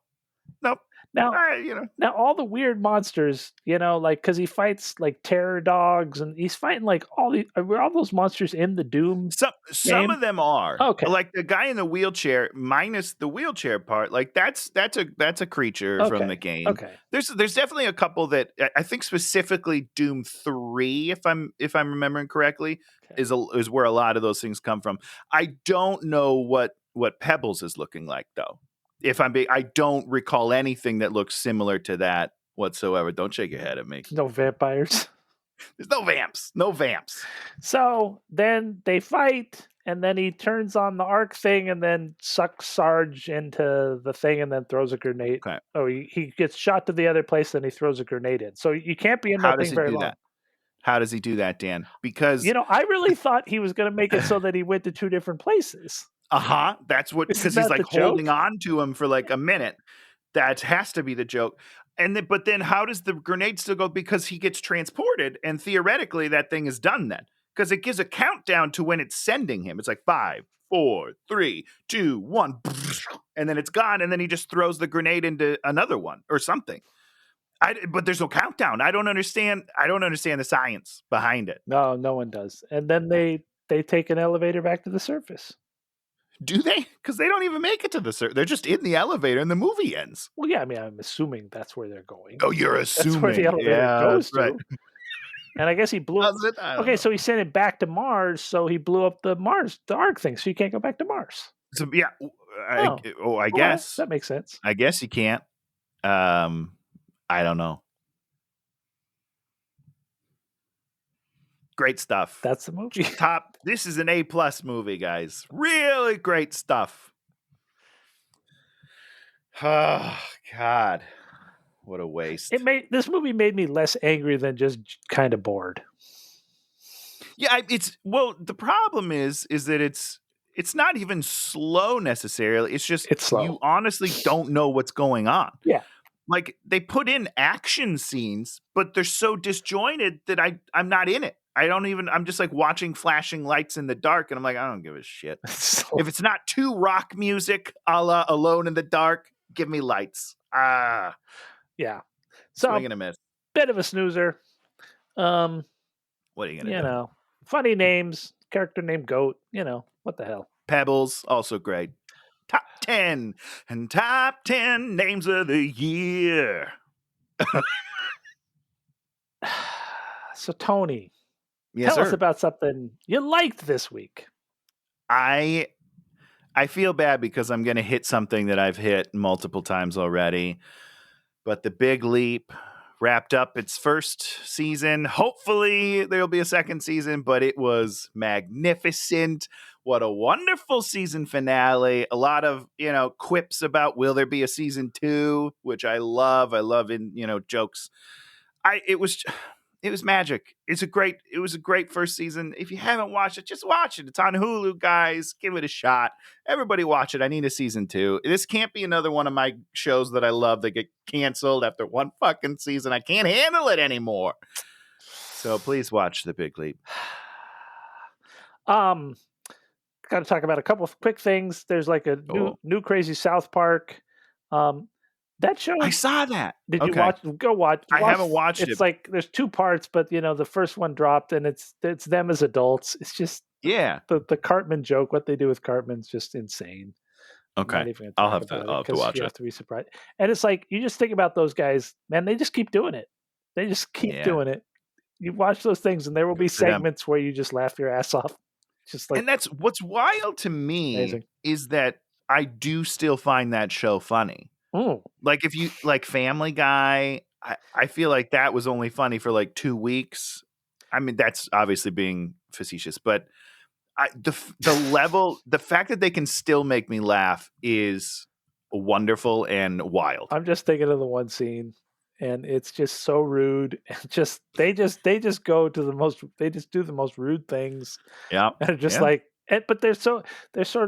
Now, You know, now all the weird monsters, like because he fights like terror dogs, and he's fighting like were all those monsters in the Doom? some game? of them are. Okay. Like the guy in the wheelchair, minus the wheelchair part. Like that's a creature from the game. Okay. There's definitely a couple that I think specifically Doom 3, if I'm remembering correctly, Okay. is where a lot of those things come from. I don't know what Pebbles is looking like though. I don't recall anything that looks similar to that whatsoever. Don't shake your head at me. No vampires. There's no vamps. No vamps. So then they fight, and then he turns on the arc thing, and then sucks Sarge into the thing, and then throws a grenade. Okay. Oh, he gets shot to the other place, then he throws a grenade in. So you can't be in How that does thing he very do long. that? How does he do that, Dan? Because I really thought he was going to make it so that he went to 2 different places. that's what, because he's like holding on to him for like a minute. That has to be the joke. But then how does the grenade still go? Because he gets transported, and theoretically that thing is done then. Because it gives a countdown to when it's sending him. It's like 5, 4, 3, 2, 1, and then it's gone, and then he just throws the grenade into another one or something. But there's no countdown. I don't understand the science behind it. No one does. And then they take an elevator back to the surface. Do they? Because they don't even make it to the surface. They're just in the elevator, and the movie ends. Well, yeah, I mean, I'm assuming that's where they're going. Oh, you're assuming. That's where the elevator goes to. Right. And I guess he blew up. Okay, so he sent it back to Mars, so he blew up the arc thing, so you can't go back to Mars. So yeah, I guess that makes sense. I guess you can't. I don't know. Great stuff. That's the movie. This is an A+ movie, guys. Really great stuff. Oh God, what a waste! This movie made me less angry than just kind of bored. Yeah, the problem is that it's not even slow necessarily. It's just slow. You honestly don't know what's going on. Yeah. Like they put in action scenes, but they're so disjointed that I'm not in it. I'm just like watching flashing lights in the dark, and I'm like, I don't give a shit. If it's not too rock music a la Alone in the Dark, give me lights. Yeah. So swing and a miss. Bit of a snoozer. What are you gonna do? Funny names, character named Goat, what the hell. Pebbles, also great. Top 10 and top 10 names of the year. So Tony, yes, tell us about something you liked this week. I feel bad because I'm going to hit something that I've hit multiple times already. But The Big Leap wrapped up its first season. Hopefully there'll be a second season, but it was magnificent. What a wonderful season finale. A lot of, quips about will there be a season 2, which I love. I love in, jokes. It was magic. It was a great first season. If you haven't watched it, just watch it. It's on Hulu, guys. Give it a shot. Everybody watch it. I need a season 2. This can't be another one of my shows that I love that get canceled after one fucking season. I can't handle it anymore. So please watch The Big Leap. Got to talk about a couple of quick things. There's like a new crazy South Park. That show, I saw that. Did you watch? Go watch. I haven't watched it. It's like there's 2 parts, but the first one dropped, and it's them as adults. It's just the Cartman joke. What they do with Cartman's just insane. Okay, I'll have to watch it. You have to be surprised. And it's like you just think about those guys, man. They just keep doing it. They just keep doing it. You watch those things, and there will be segments where you just laugh your ass off. Just like, and that's what's wild to me. Amazing. Is that I do still find that show funny. Like if you like Family Guy, I feel like that was only funny for like 2 weeks. I mean, that's obviously being facetious, but the level, the fact that they can still make me laugh is wonderful and wild. I'm just thinking of the one scene, and it's just so rude. And they just go to they just do the most rude things. Yeah, and just like, but they're sort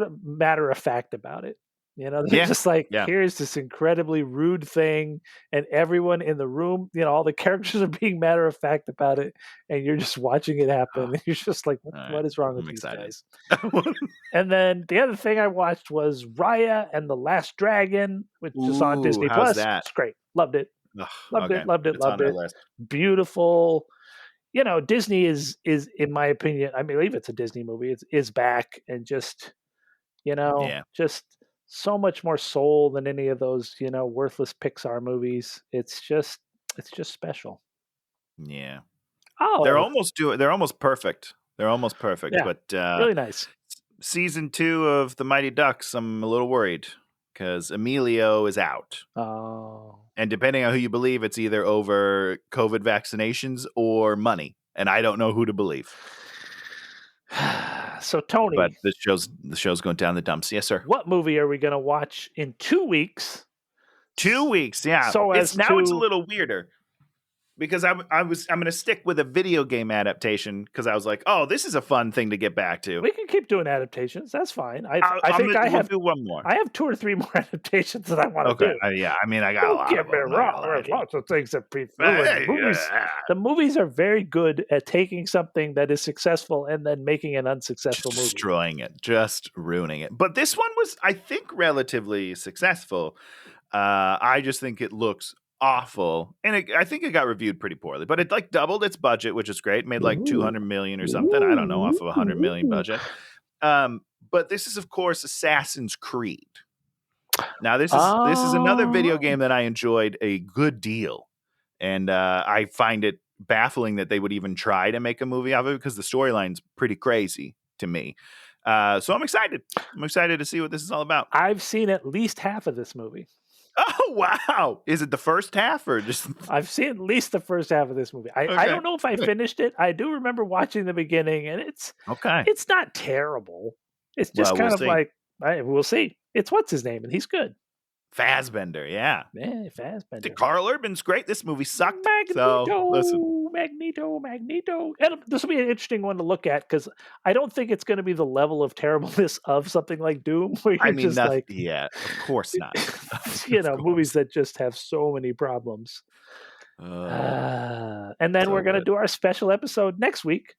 of matter of fact about it. You know, they're Yeah, just like, yeah. here's this incredibly rude thing, and everyone in the room, you know, all the characters are being matter of fact about it, and you're just watching it happen. Oh, And you're just like, all right. what is wrong with I'm these excited. guys? And then the other thing I watched was Raya and the Last Dragon, which is on Ooh, Disney how's Plus. that? It's great. Loved it. Ugh, Loved okay, it. Loved it. it's on Loved our it. list. Beautiful. You know, Disney is in my opinion, I believe it's a Disney movie. Is back, and just, you know, Yeah, just so much more soul than any of those, you know, worthless Pixar movies. It's just special. yeah. They're Oh, almost perfect. They're almost perfect. yeah, But really nice. season 2 of the Mighty Ducks, I'm a little worried because Emilio is out. Oh. And depending on who you believe, it's either over COVID vaccinations or money. And I don't know who to believe. So But Tony, the show's going down the dumps. Yes, sir. what movie are we going to watch in 2 weeks? 2 weeks, yeah. So It's as now it's a to little weirder because I'm going to stick with a video game adaptation because I was like, oh, this is a fun thing to get back to. we can keep doing adaptations. That's fine. I think We'll do one more. I have 2 or 3 more adaptations that I want to Okay, do. yeah. I mean, I got a Don't lot get of me them. I'm not wrong. gonna lie There's to you. lots of things that be movies. The movies are very good at taking something that is successful and then making an unsuccessful movie. Destroying it, just ruining it. But this one was, I think, relatively successful. I just think it looks awful, and I think it got reviewed pretty poorly. But it like doubled its budget, which is great. It made like 200 million or something. I don't know, off of 100 million budget. But this is, of course, Assassin's Creed. Now, this is another video game that I enjoyed a good deal, and I find it baffling that they would even try to make a movie of it because the storyline's pretty crazy to me. So I'm excited. I'm excited to see what this is all about. I've seen at least half of this movie. Oh, wow. Is it the first half or just... I've seen at least the first half of this movie. I Okay. don't know if I finished it. I do remember watching the beginning, and it's not terrible. It's just Well, kind we'll of see. like, we'll see. It's what's his name, and he's good. Fassbender, yeah. Yeah, Fassbender. Carl Urban's great. This movie sucked. So, listen. Magneto. And this will be an interesting one to look at because I don't think it's going to be the level of terribleness of something like Doom, where you're just like, yeah, of course not. you know, movies that just have so many problems. And then so we're going to good. do our special episode next week.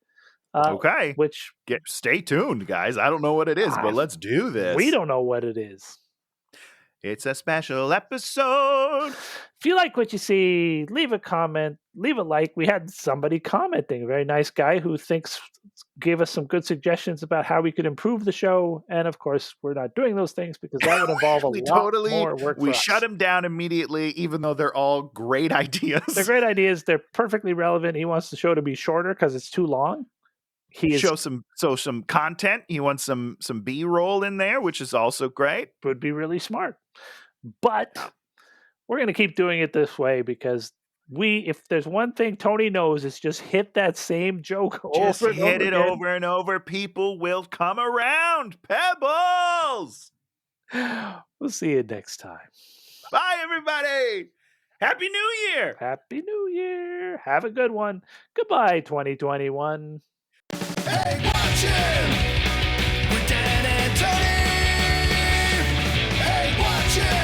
Okay. Which Stay tuned, guys. I don't know what it is, but let's do this. we don't know what it is. It's a special episode. If you like what you see, leave a comment, leave a like. We had somebody commenting, a very nice guy who gave us some good suggestions about how we could improve the show. And of course, we're not doing those things because that would involve a lot more work for us. We shut him down immediately, even though they're all great ideas. They're great ideas. They're perfectly relevant. He wants the show to be shorter because it's too long. Show some content. He wants some B-roll in there, which is also great. Would be really smart. But we're going to keep doing it this way because if there's one thing Tony knows, it's just hit that same joke just over and hit over it again. over and over. People will come around. Pebbles. We'll see you next time. Bye, everybody. Happy New Year. Happy New Year. Have a good one. Goodbye, 2021. Hey, watch him! We're Dan and Tony! Hey, watch him!